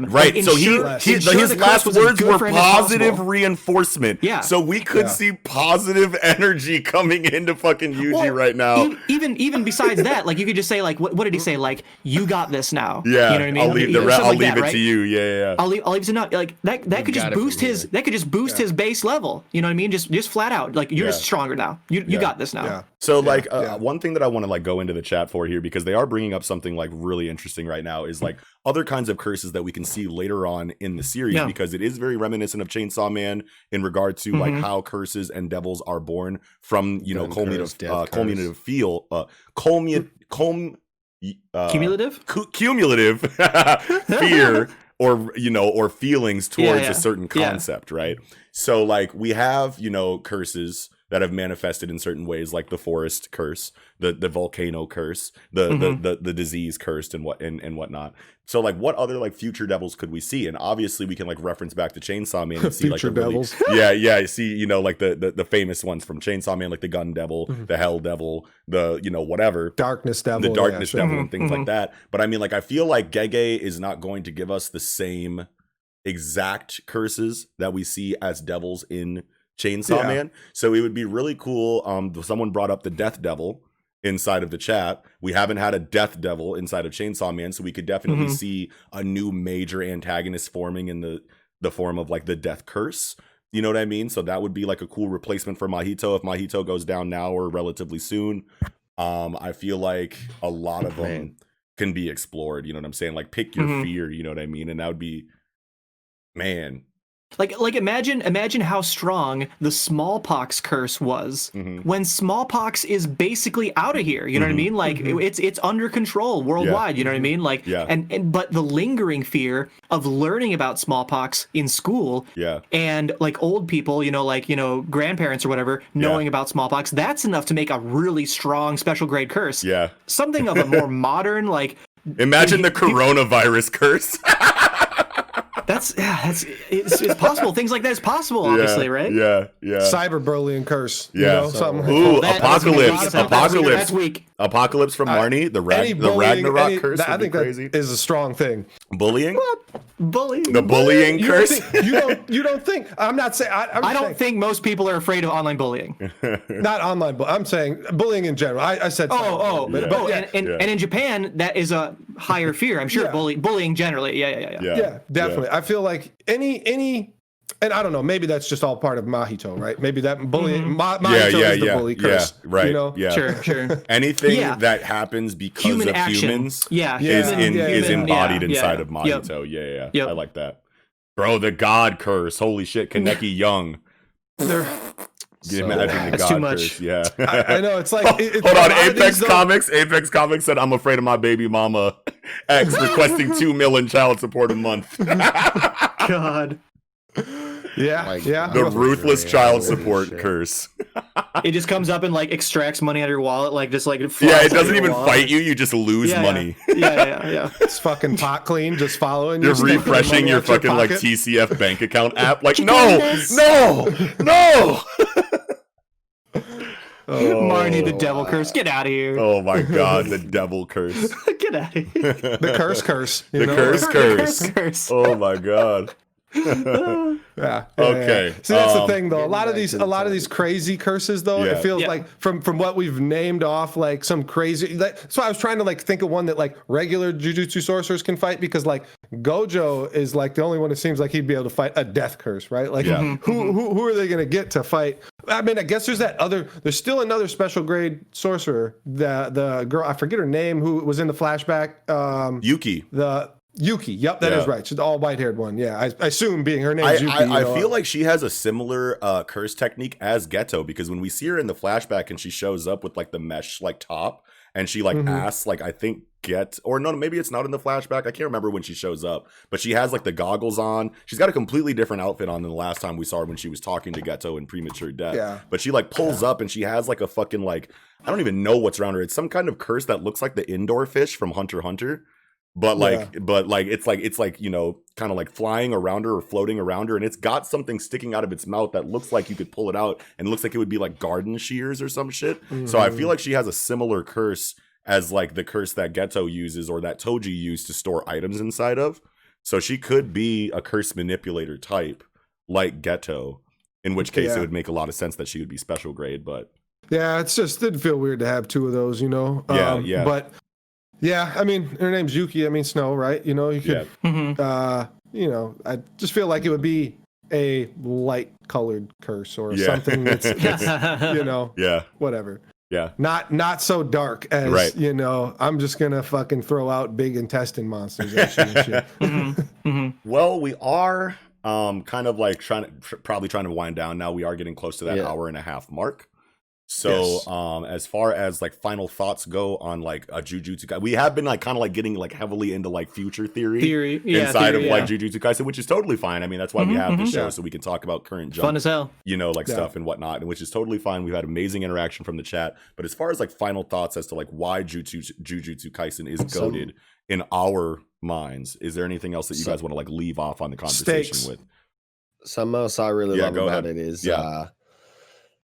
Right. Like, so his last words were positive reinforcement. Yeah. So we could see positive energy coming into fucking Yuji right now. Even besides that, like, you could just say, like, what did he say? Like, you got this now. Yeah. You know what I mean? I'll leave it to you. Yeah. I'll leave it to not, like, that could just boost his his base level. You know what I mean? Just flat out. Like, you're just stronger now. You got this now. Yeah. So one thing that I want to like go into the chat for here, because they are bringing up something like really interesting right now, is like other kinds of curses that we can see later on in the series, because it is very reminiscent of Chainsaw Man in regard to like how curses and devils are born from, you know, cumulative fear or, you know, or feelings towards a certain concept, right? So like we have, you know, curses that have manifested in certain ways, like the forest curse, the volcano curse, the disease cursed and whatnot. So like what other like future devils could we see? And obviously we can like reference back to Chainsaw Man and see like the devils. See, you know, like the famous ones from Chainsaw Man, like the gun devil, the hell devil, the, you know, whatever. Darkness devil. The darkness devil and things like that. But I mean, like I feel like Gege is not going to give us the same exact curses that we see as devils in Chainsaw Man. So it would be really cool. Someone brought up the Death Devil inside of the chat. We haven't had a Death Devil inside of Chainsaw Man, so we could definitely see a new major antagonist forming in the form of like the Death Curse. You know what I mean? So that would be like a cool replacement for Mahito if Mahito goes down now or relatively soon. I feel like a lot of them can be explored. You know what I'm saying? Like pick your fear. You know what I mean? And that would be, man. Like imagine how strong the smallpox curse was when smallpox is basically out of here. You know what I mean? Like it's under control worldwide. You know what I mean? Like and but the lingering fear of learning about smallpox in school and like old people, you know, like, you know, grandparents or whatever knowing about smallpox, that's enough to make a really strong special grade curse. Yeah. Something of a more modern, like, imagine the coronavirus curse. It's possible. Things like that is possible, obviously, right? Yeah. Cyberbullying curse. Yeah. You know, something. Ooh, apocalypse. That's weak. Apocalypse from Marnie. The Ragnarok curse. I think crazy. That is a strong thing. Bullying. Bullying. The bullying curse. You don't think? I'm not saying. I don't think most people are afraid of online bullying. Not online, but I'm saying bullying in general. I said. And in Japan, that is a higher fear. I'm sure bullying generally. Yeah, definitely. I feel like any, and I don't know, maybe that's just all part of Mahito, right? Maybe that bullying, Mahito is the bully curse. Yeah, right. You know? Yeah. Sure. Anything that happens because human of action. Humans is embodied inside of Mahito. Yeah. I like that. Bro, the God curse. Holy shit, Kaneki Young. Imagine the God too much. Curse. Yeah. I know, it's like hold on, Apex Comics said I'm afraid of my baby mama X requesting $2 million child support a month. God. Yeah. The ruthless child support curse. It just comes up and like extracts money out of your wallet, like just like it doesn't even fight you just lose money. Yeah. It's fucking pot clean, just following. You're refreshing your fucking like TCF bank account app, like no. Marnie, the devil curse, get out of here. Oh my God, the devil curse. Get out of here. The curse. The curse. Oh my God. Yeah. Okay. See, that's the thing, though. A lot of these crazy curses, though, it feels like from what we've named off, like some crazy. That's why I was trying to like think of one that like regular Jujutsu sorcerers can fight, because like Gojo is like the only one that seems like he'd be able to fight a death curse, right? Like who are they gonna get to fight? I mean, I guess there's still another special grade sorcerer, the girl, I forget her name, who was in the flashback. Yuki. Yuki, yep, that is right. She's the all white-haired one. Yeah, I assume being her name's Yuki. I feel like she has a similar curse technique as Geto, because when we see her in the flashback and she shows up with like the mesh like top, and she like asks like, I think maybe it's not in the flashback. I can't remember when she shows up, but she has like the goggles on. She's got a completely different outfit on than the last time we saw her when she was talking to Geto in Premature Death. Yeah. But she like pulls up and she has like a fucking like, I don't even know what's around her. It's some kind of curse that looks like the indoor fish from Hunter x Hunter. But it's like, you know, kind of like flying around her or floating around her, and it's got something sticking out of its mouth that looks like you could pull it out, and it looks like it would be like garden shears or some shit. So I feel like she has a similar curse as like the curse that Geto uses or that Toji used to store items inside of. So she could be a curse manipulator type like Geto, in which case it would make a lot of sense that she would be special grade. But yeah, it's just didn't feel weird to have two of those, you know. But yeah, I mean, her name's Yuki. I mean, Snow, right? You know, you could, you know, I just feel like it would be a light-colored curse or something that's, you know, whatever. Yeah. Not so dark as, you know, I'm just going to fucking throw out big intestine monsters and shit. Well, we are kind of like probably trying to wind down now. We are getting close to that hour and a half mark. So as far as like final thoughts go on like a Jujutsu Kaisen, we have been like kind of like getting like heavily into like future theory inside of like Jujutsu Kaisen, which is totally fine. I mean, that's why we have the show, so we can talk about current Jump, fun as hell, you know, like stuff and whatnot, and which is totally fine. We've had amazing interaction from the chat. But as far as like final thoughts as to like why Jujutsu Kaisen is goated in our minds, is there anything else that you guys want to like leave off on the conversation with? Something else I really love about it is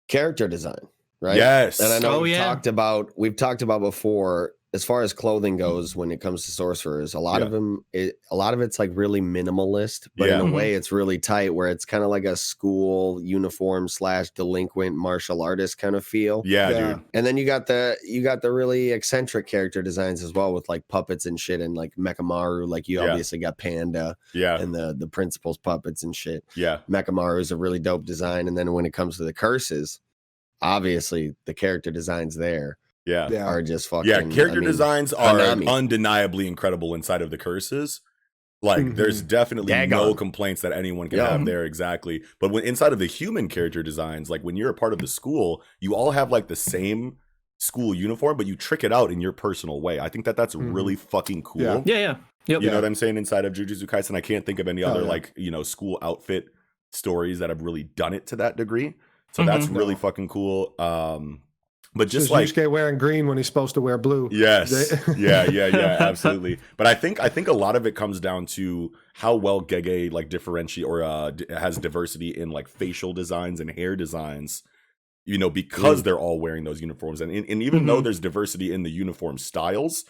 character design. Right. Yes. And I know we've talked about before, as far as clothing goes, when it comes to sorcerers, a lot of it's like really minimalist, but in a way it's really tight, where it's kind of like a school uniform / delinquent martial artist kind of feel. Dude. And then you got the really eccentric character designs as well, with like puppets and shit, and like Mechamaru, like you obviously got Panda and the principal's puppets and shit. Mechamaru is a really dope design. And then when it comes to the curses, obviously the character designs there are just fucking designs are undeniably incredible inside of the curses. Like there's definitely no complaints that anyone can have there. Exactly. But when inside of the human character designs, like when you're a part of the school, you all have like the same school uniform, but you trick it out in your personal way. I think that's really fucking cool. Yep. You know what I'm saying? Inside of Jujutsu Kaisen, I can't think of any other like, you know, school outfit stories that have really done it to that degree. So that's really fucking cool. But just like Yusuke wearing green when he's supposed to wear blue. Yes. Absolutely. But I think a lot of it comes down to how well Gege like differentiate or has diversity in like facial designs and hair designs, you know, because they're all wearing those uniforms. And even though there's diversity in the uniform styles,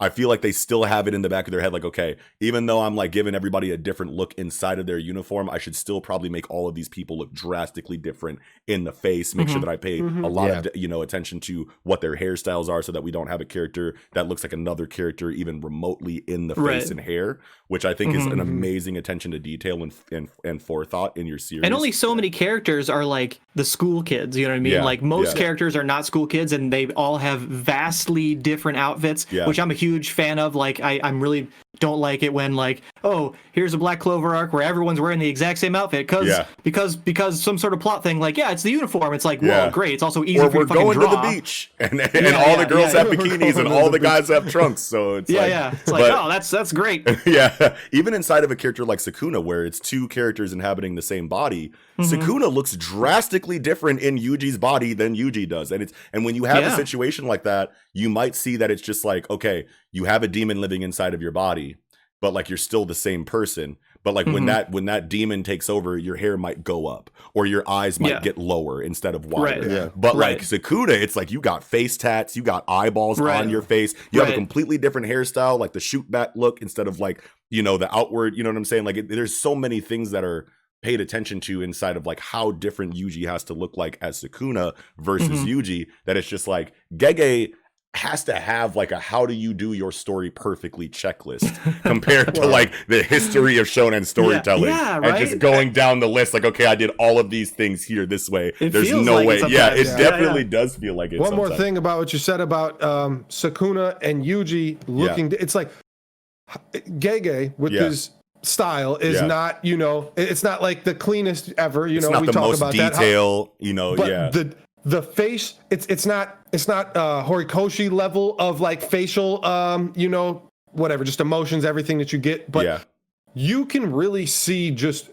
I feel like they still have it in the back of their head, like, okay, even though I'm like giving everybody a different look inside of their uniform, I should still probably make all of these people look drastically different in the face, make sure that I pay a lot of, you know, attention to what their hairstyles are, so that we don't have a character that looks like another character even remotely in the face and hair, which I think is an amazing attention to detail and forethought in your series. And only so many characters are like the school kids, you know what I mean? Like most characters are not school kids, and they all have vastly different outfits, which I'm a huge fan of. Like I'm really don't like it when like, oh, here's a Black Clover arc where everyone's wearing the exact same outfit because some sort of plot thing, like it's the uniform. It's like, well, great, it's also easy for you to fucking draw. We're going to the beach and all the girls have bikinis and all the guys have trunks, so it's it's like, oh, that's great. Even inside of a character like Sukuna, where it's two characters inhabiting the same body, Sukuna looks drastically different in Yuji's body than Yuji does. And when you have a situation like that, you might see that it's just like, okay, you have a demon living inside of your body, but like you're still the same person. But like when that demon takes over, your hair might go up or your eyes might get lower instead of wider. Right. Yeah. But like Sukuna, it's like you got face tats, you got eyeballs on your face, you have a completely different hairstyle, like the shoot back look instead of like, you know, the outward, you know what I'm saying? Like there's so many things that are paid attention to inside of like how different Yuji has to look like as Sukuna versus Yuji, that it's just like Gege has to have like a how do you do your story perfectly checklist compared to like the history of shonen storytelling and just going down the list like, okay, I did all of these things here this way. There's no way. Yeah, it definitely does feel like it. One more thing about what you said about Sukuna and Yuji looking, it's like Gege with his style is not, you know, it's not like the cleanest ever, you know, not we the talk most about detail, that, you know, but the face, it's not Horikoshi level of like facial, you know, whatever, just emotions, everything that you get, but you can really see just,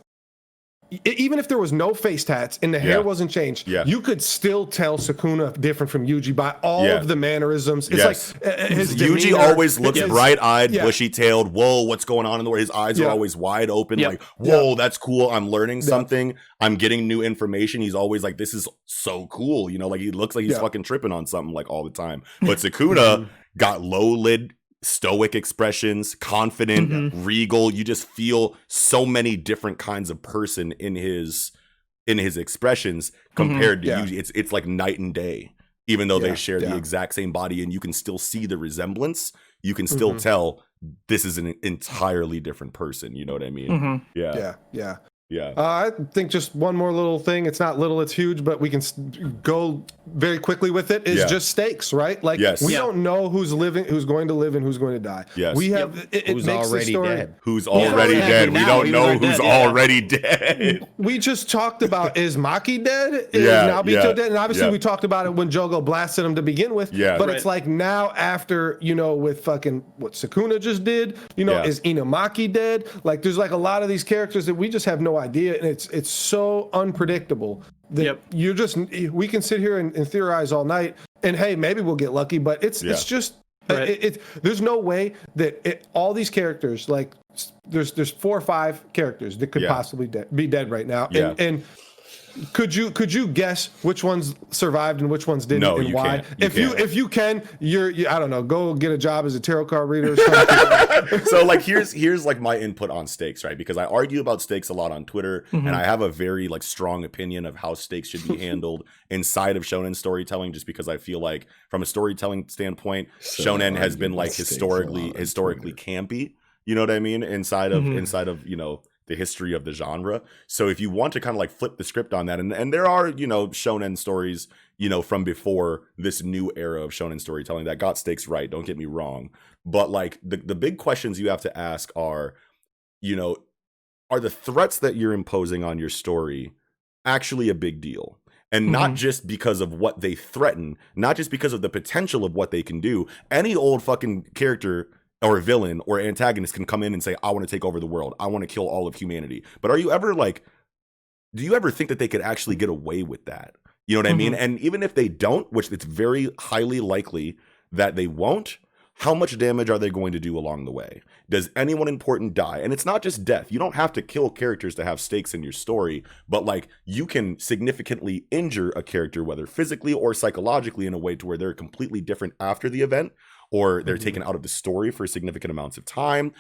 even if there was no face tats and the hair wasn't changed, you could still tell Sukuna different from Yuji by all of the mannerisms. It's like his Yuji demeanor, always looks bright-eyed, bushy-tailed. Whoa, what's going on in the world? His eyes are always wide open. Like, whoa, that's cool. I'm learning something. I'm getting new information. He's always like, this is so cool. You know, like he looks like he's fucking tripping on something like all the time. But Sukuna got low-lid, stoic expressions, confident, regal. You just feel so many different kinds of person in his expressions compared to Yuji. It's like night and day. Even though they share the exact same body and you can still see the resemblance, you can still tell this is an entirely different person. You know what I mean? Yeah. I think just one more little thing. It's not little, it's huge, but we can go very quickly with it. Is just stakes, right? Like we don't know who's living, who's going to live, and who's going to die. Yes. We have it who's makes already the story, dead. Who's already dead? We don't know who's already dead. We just talked about is Maki dead? Is Naobito dead? And obviously we talked about it when Jogo blasted him to begin with. But it's like now after, you know, with fucking what Sukuna just did, you know, is Inamaki dead? Like there's like a lot of these characters that we just have no idea, and it's so unpredictable that you just, we can sit here and theorize all night, and hey, maybe we'll get lucky, but it's just there's no way that all these characters, like there's 4 or 5 characters that could possibly be dead right now, and could you guess which ones survived and which ones didn't, and why? If you can, you're I don't know, go get a job as a tarot card reader or something. So like here's like my input on stakes, right? Because I argue about stakes a lot on Twitter, and I have a very like strong opinion of how stakes should be handled inside of shonen storytelling, just because I feel like from a storytelling standpoint, shonen has been like historically campy. You know what I mean? Inside of you know, the history of the genre. So if you want to kind of like flip the script on that, and there are, you know, shonen stories, you know, from before this new era of shonen storytelling that got stakes right, don't get me wrong. But like the big questions you have to ask are, you know, are the threats that you're imposing on your story actually a big deal? And not just because of what they threaten, not just because of the potential of what they can do. Any old fucking character or a villain or antagonist can come in and say, I want to take over the world. I want to kill all of humanity. But are you ever like, do you ever think that they could actually get away with that? You know what I mean? And even if they don't, which it's very highly likely that they won't, how much damage are they going to do along the way? Does anyone important die? And it's not just death. You don't have to kill characters to have stakes in your story, but like you can significantly injure a character, whether physically or psychologically, in a way to where they're completely different after the event, or they're taken out of the story for significant amounts of time.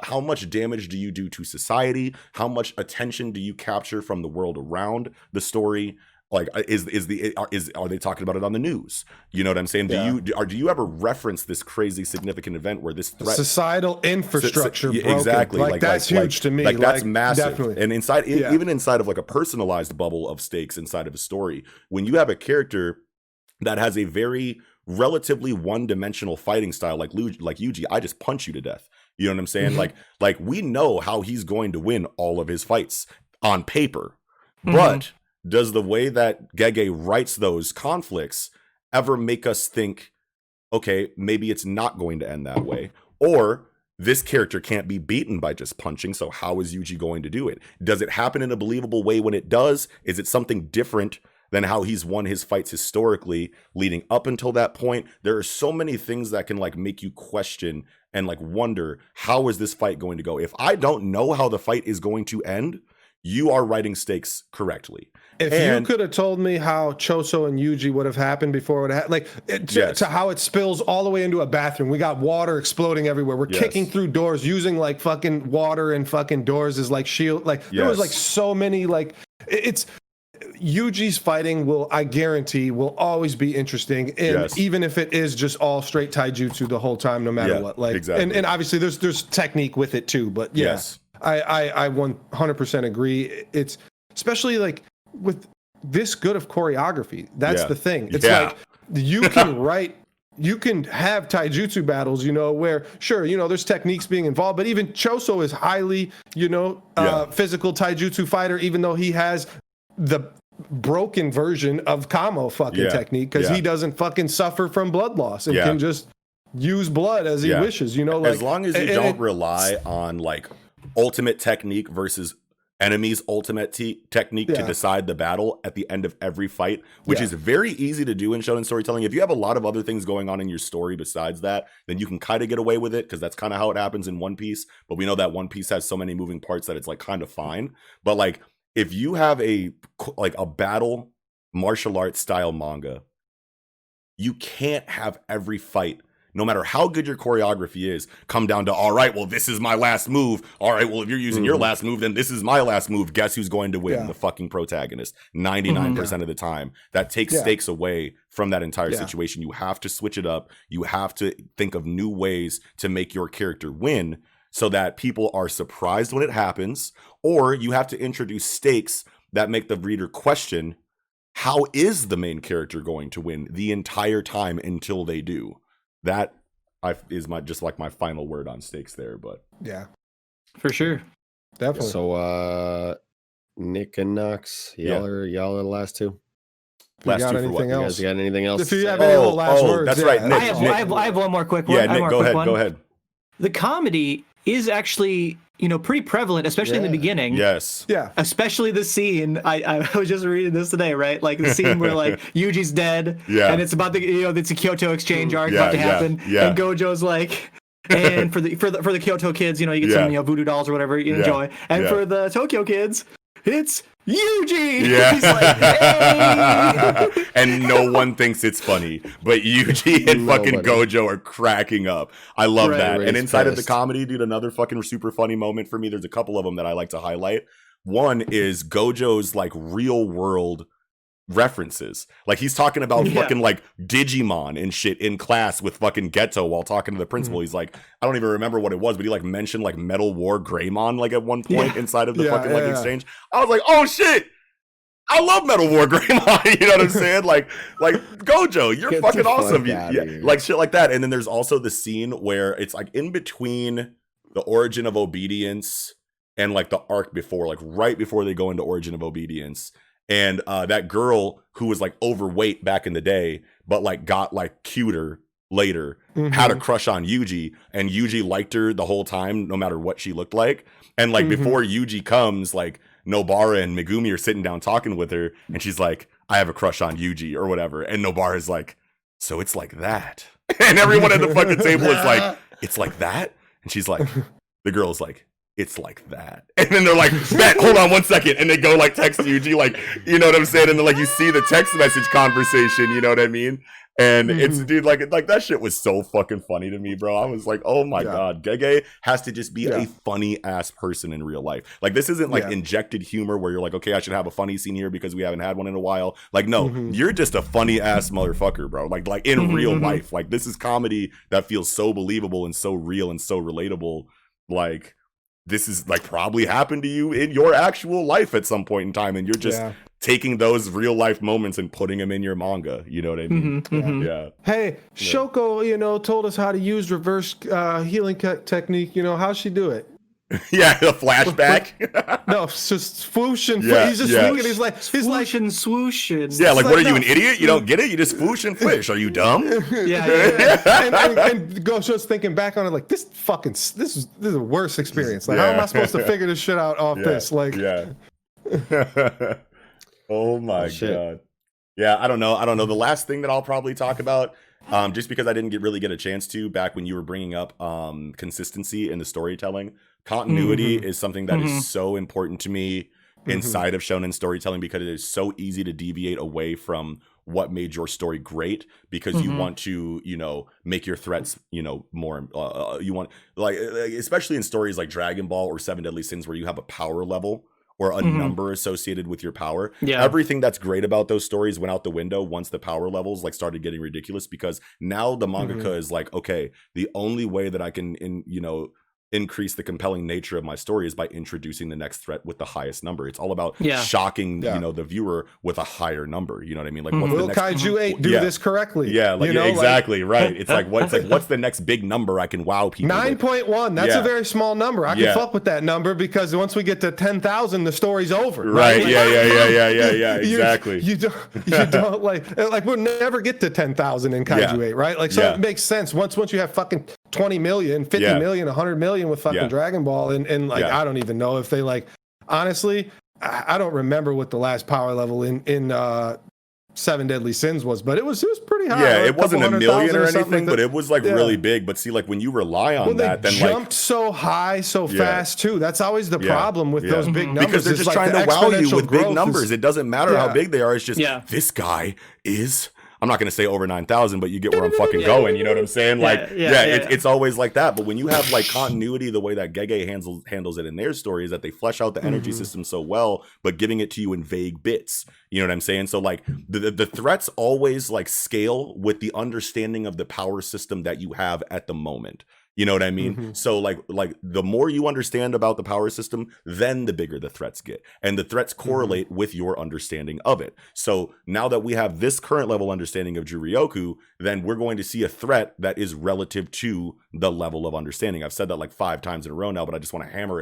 How much damage do you do to society? How much attention do you capture from the world around the story? Like, are they talking about it on the news? You know what I'm saying? Do you ever reference this crazy significant event where this threat, societal infrastructure broken? Exactly, like that's huge to me. Like that's massive. Definitely. And inside, even inside of like a personalized bubble of stakes inside of a story, when you have a character that has a very relatively one-dimensional fighting style like Yuji, I just punch you to death. You know what I'm saying? Like we know how he's going to win all of his fights on paper, but does the way that Gege writes those conflicts ever make us think, okay, maybe it's not going to end that way, or this character can't be beaten by just punching, so how is Yuji going to do it? Does it happen in a believable way when it does? Is it something different than how he's won his fights historically leading up until that point. There are so many things that can like make you question and like wonder, how is this fight going to go? If I don't know how the fight is going to end, you are writing stakes correctly. If you could have told me how Choso and Yuji would have happened before it happened, like to how it spills all the way into a bathroom. We got water exploding everywhere. We're kicking through doors, using like fucking water and fucking doors as like shield. Like there was like so many like it's Yuji's fighting I guarantee will always be interesting, and even if it is just all straight taijutsu the whole time, no matter what. Like and obviously there's technique with it too, but I 100% agree. It's especially like with this good of choreography. That's the thing. It's like you can you can have taijutsu battles, you know, where sure, you know, there's techniques being involved, but even Choso is highly, you know, physical taijutsu fighter, even though he has the broken version of Kamo fucking technique, because he doesn't fucking suffer from blood loss and can just use blood as he wishes, you know, like as long as you don't rely on like ultimate technique versus enemy's ultimate technique to decide the battle at the end of every fight, which is very easy to do in shonen storytelling. If you have a lot of other things going on in your story besides that, then you can kind of get away with it, because that's kind of how it happens in One Piece. But we know that One Piece has so many moving parts that it's like kind of fine. But like if you have a battle martial arts style manga, you can't have every fight, no matter how good your choreography is, come down to, all right, well, this is my last move. All right, well, if you're using your last move, then this is my last move. Guess who's going to win? The fucking protagonist. 99% of the time. That takes stakes away from that entire situation. You have to switch it up. You have to think of new ways to make your character win so that people are surprised when it happens, or you have to introduce stakes that make the reader question, how is the main character going to win the entire time until they do? That is just like my final word on stakes there, but for sure, definitely. So Nick and Knox, y'all are the last two. Last two for what? You guys got anything else? If you have any last words, that's right. Nick, I have one more quick one. Yeah, Nick, go ahead. The comedy is actually, you know, pretty prevalent, especially in the beginning. Yes. Yeah. Especially the scene. I was just reading this today, right? Like the scene where like Yuji's dead. Yeah. And it's about it's a Kyoto exchange arc about to happen. Yeah. And Gojo's like, and for the Kyoto kids, you know, you get some, you know, voodoo dolls or whatever you enjoy. And for the Tokyo kids, it's Yuji. Yeah. He's like, hey. And no one thinks it's funny, but Yuji and fucking Gojo are cracking up. I love that. And inside of the comedy, dude, another fucking super funny moment for me. There's a couple of them that I like to highlight. One is Gojo's like real world references. Like he's talking about fucking like Digimon and shit in class with fucking Geto while talking to the principal. He's like, I don't even remember what it was, but he like mentioned like Metal War Greymon like at one point inside of the fucking exchange. I was like, oh shit, I love Metal War Greymon. You know what I'm saying? Like Gojo, you're fucking awesome. Like shit like that. And then there's also the scene where it's like in between the Origin of Obedience and like the arc before, like right before they go into Origin of Obedience. And that girl who was like overweight back in the day, but like got like cuter later, had a crush on Yuji, and Yuji liked her the whole time, no matter what she looked like. And like before Yuji comes, like Nobara and Megumi are sitting down talking with her, and she's like, I have a crush on Yuji or whatever. And Nobara's like, so it's like that. And everyone at the fucking table is like, it's like that? And she's like, the girl's like, it's like that. And then they're like, Matt, hold on 1 second. And they go like text Yuji, like, you know what I'm saying? And then like you see the text message conversation, you know what I mean? And it's, dude, like that shit was so fucking funny to me, bro. I was like, oh my God, Gege has to just be a funny ass person in real life. Like this isn't like injected humor where you're like, okay, I should have a funny scene here because we haven't had one in a while. Like, no, you're just a funny ass motherfucker, bro. Like in real life, like this is comedy that feels so believable and so real and so relatable. Like, this is like probably happened to you in your actual life at some point in time, and you're just taking those real life moments and putting them in your manga. You know what I mean? Yeah. Hey, Shoko, you know, told us how to use reverse healing technique. You know, how'd she do it? Yeah, the flashback. No, it's just swoosh and he's just thinking. He's like swoosh and swoosh. Yeah, like what are you, an idiot? You don't get it? You just swoosh and fish. Are you dumb? And Gojo's thinking back on it like this is the worst experience. Like how am I supposed to figure this shit out off this? Like oh my God. Yeah, I don't know. The last thing that I'll probably talk about, just because I didn't really get a chance to back when you were bringing up consistency in the storytelling, continuity is something that is so important to me inside of shonen storytelling, because it is so easy to deviate away from what made your story great, because you want to, make your threats, more, you want, like, especially in stories like Dragon Ball or Seven Deadly Sins, where you have a power level or a number associated with your power. Yeah. Everything that's great about those stories went out the window once the power levels like started getting ridiculous, because now the mangaka is like, okay, the only way that I can increase the compelling nature of my story is by introducing the next threat with the highest number. It's all about shocking, the viewer with a higher number. You know what I mean? Like, what's will the next Kaiju 8 do this correctly? Yeah, like exactly right. It's like what's the next big number I can wow people? 9.1. That's a very small number. I can fuck with that number, because once we get to 10,000, the story's over. Right? Yeah. Exactly. You don't like we'll never get to 10,000 in Kaiju 8, right? Like, so it makes sense once you have fucking 20 million, 50 million, 100 million with fucking Dragon Ball, and like I don't even know if they like, honestly, I don't remember what the last power level in Seven Deadly Sins was, but it was pretty high. Yeah, like it wasn't a million or anything, but it was like Yeah. really big. But see, like when you rely on that, then jumped so high, so fast too. That's always the problem with those big numbers. Because they're just like trying the to wow you exponential with big growth numbers. It doesn't matter how big they are. It's just this guy is. I'm not going to say over 9,000, but you get where I'm fucking going. You know what I'm saying? Like, it's always like that. But when you have like continuity, the way that Gege handles it in their story is that they flesh out the energy system so well, but giving it to you in vague bits. You know what I'm saying? So like the threats always like scale with the understanding of the power system that you have at the moment. You know what I mean? So like the more you understand about the power system, then the bigger the threats get. And the threats correlate with your understanding of it. So now that we have this current level understanding of Juryoku, then we're going to see a threat that is relative to the level of understanding. I've said that like 5 times in a row now, but I just want to hammer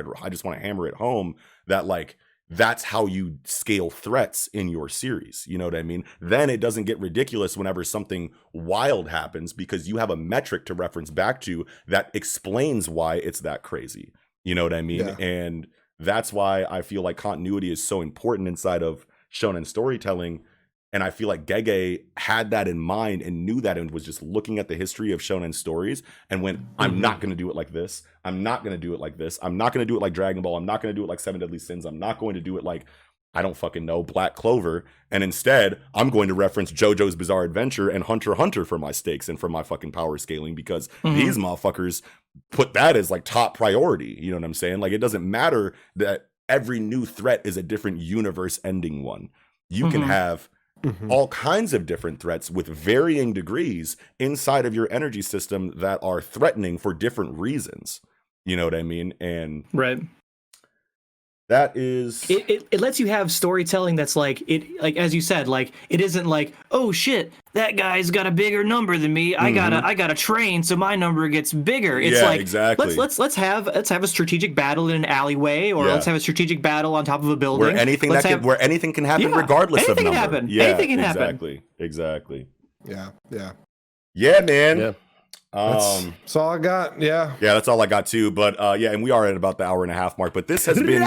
it home that like that's how you scale threats in your series. You know what I mean? Then it doesn't get ridiculous whenever something wild happens, because you have a metric to reference back to that explains why it's that crazy. You know what I mean? Yeah. And that's why I feel like continuity is so important inside of shonen storytelling. And I feel like Gege had that in mind and knew that, and was just looking at the history of shonen stories and went, I'm not going to do it like this. I'm not going to do it like this. I'm not going to do it like Dragon Ball. I'm not going to do it like Seven Deadly Sins. I'm not going to do it like, I don't fucking know, Black Clover. And instead, I'm going to reference JoJo's Bizarre Adventure and Hunter x Hunter for my stakes and for my fucking power scaling, because these motherfuckers put that as like top priority. You know what I'm saying? Like, it doesn't matter that every new threat is a different universe ending one. You can have all kinds of different threats with varying degrees inside of your energy system that are threatening for different reasons. You know what I mean? And that is it lets you have storytelling that's like as you said, like it isn't like, oh shit, that guy's got a bigger number than me. I gotta train so my number gets bigger. It's like exactly. Let's have a strategic battle in an alleyway, or let's have a stratetic battle on top of a building. Where anything can happen regardless of number. Anything can happen. Exactly. Yeah, man. Yeah. That's all I got. Yeah, that's all I got too. But and we are at about the hour and a half mark. But this has been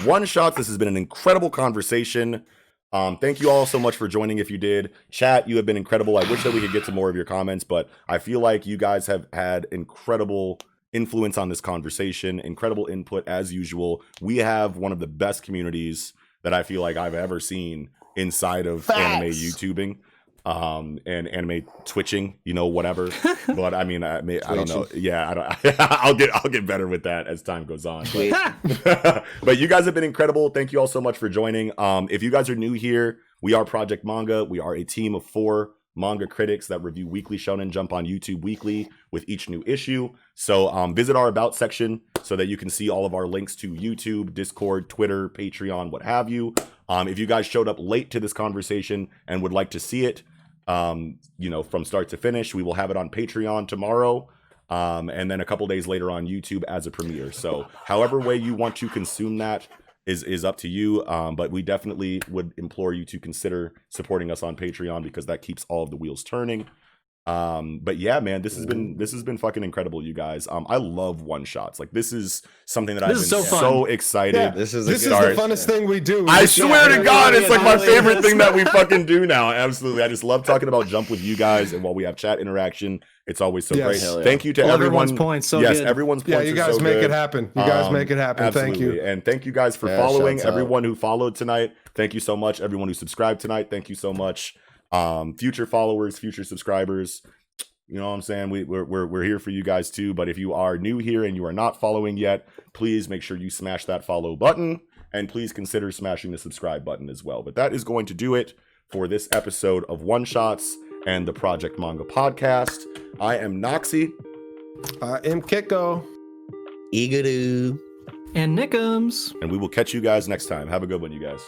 One Shot. This has been an incredible conversation. Thank you all so much for joining. If you did, chat, you have been incredible. I wish that we could get to more of your comments, but I feel like you guys have had incredible influence on this conversation, incredible input as usual. We have one of the best communities that I feel like I've ever seen inside of anime YouTubing. And anime twitching, whatever. But I mean, I don't know. Yeah, I don't. I'll get better with that as time goes on. But you guys have been incredible. Thank you all so much for joining. If you guys are new here, we are Project Manga. We are a team of 4 manga critics that review Weekly Shonen Jump on YouTube weekly with each new issue. So visit our About section so that you can see all of our links to YouTube, Discord, Twitter, Patreon, what have you. If you guys showed up late to this conversation and would like to see it, from start to finish, we will have it on Patreon tomorrow, and then a couple days later on YouTube as a premiere. So however way you want to consume that is up to you, but we definitely would implore you to consider supporting us on Patreon, because that keeps all of the wheels turning. But yeah, man, this has been fucking incredible, you guys. I love one shots. Like, this is something that I've been so excited. Yeah, this is the funnest thing we do. I swear to God, it's like my favorite thing that we fucking do now. Absolutely. I just love talking about Jump with you guys, and while we have chat interaction, it's always so great. Thank you to everyone. Everyone's points. Everyone's points. Yeah, you guys make it happen. You guys make it happen. Absolutely. Thank you. And thank you guys for following. Everyone who followed tonight, thank you so much. Everyone who subscribed tonight, thank you so much. Future followers, future subscribers, you know what I'm saying? We're here for you guys too. But if you are new here and you are not following yet, please make sure you smash that follow button, and please consider smashing the subscribe button as well. But that is going to do it for this episode of One Shots and the Project Manga Podcast. I am Noxie. I am Kiko. Igadu. And Nickums. And we will catch you guys next time. Have a good one, you guys.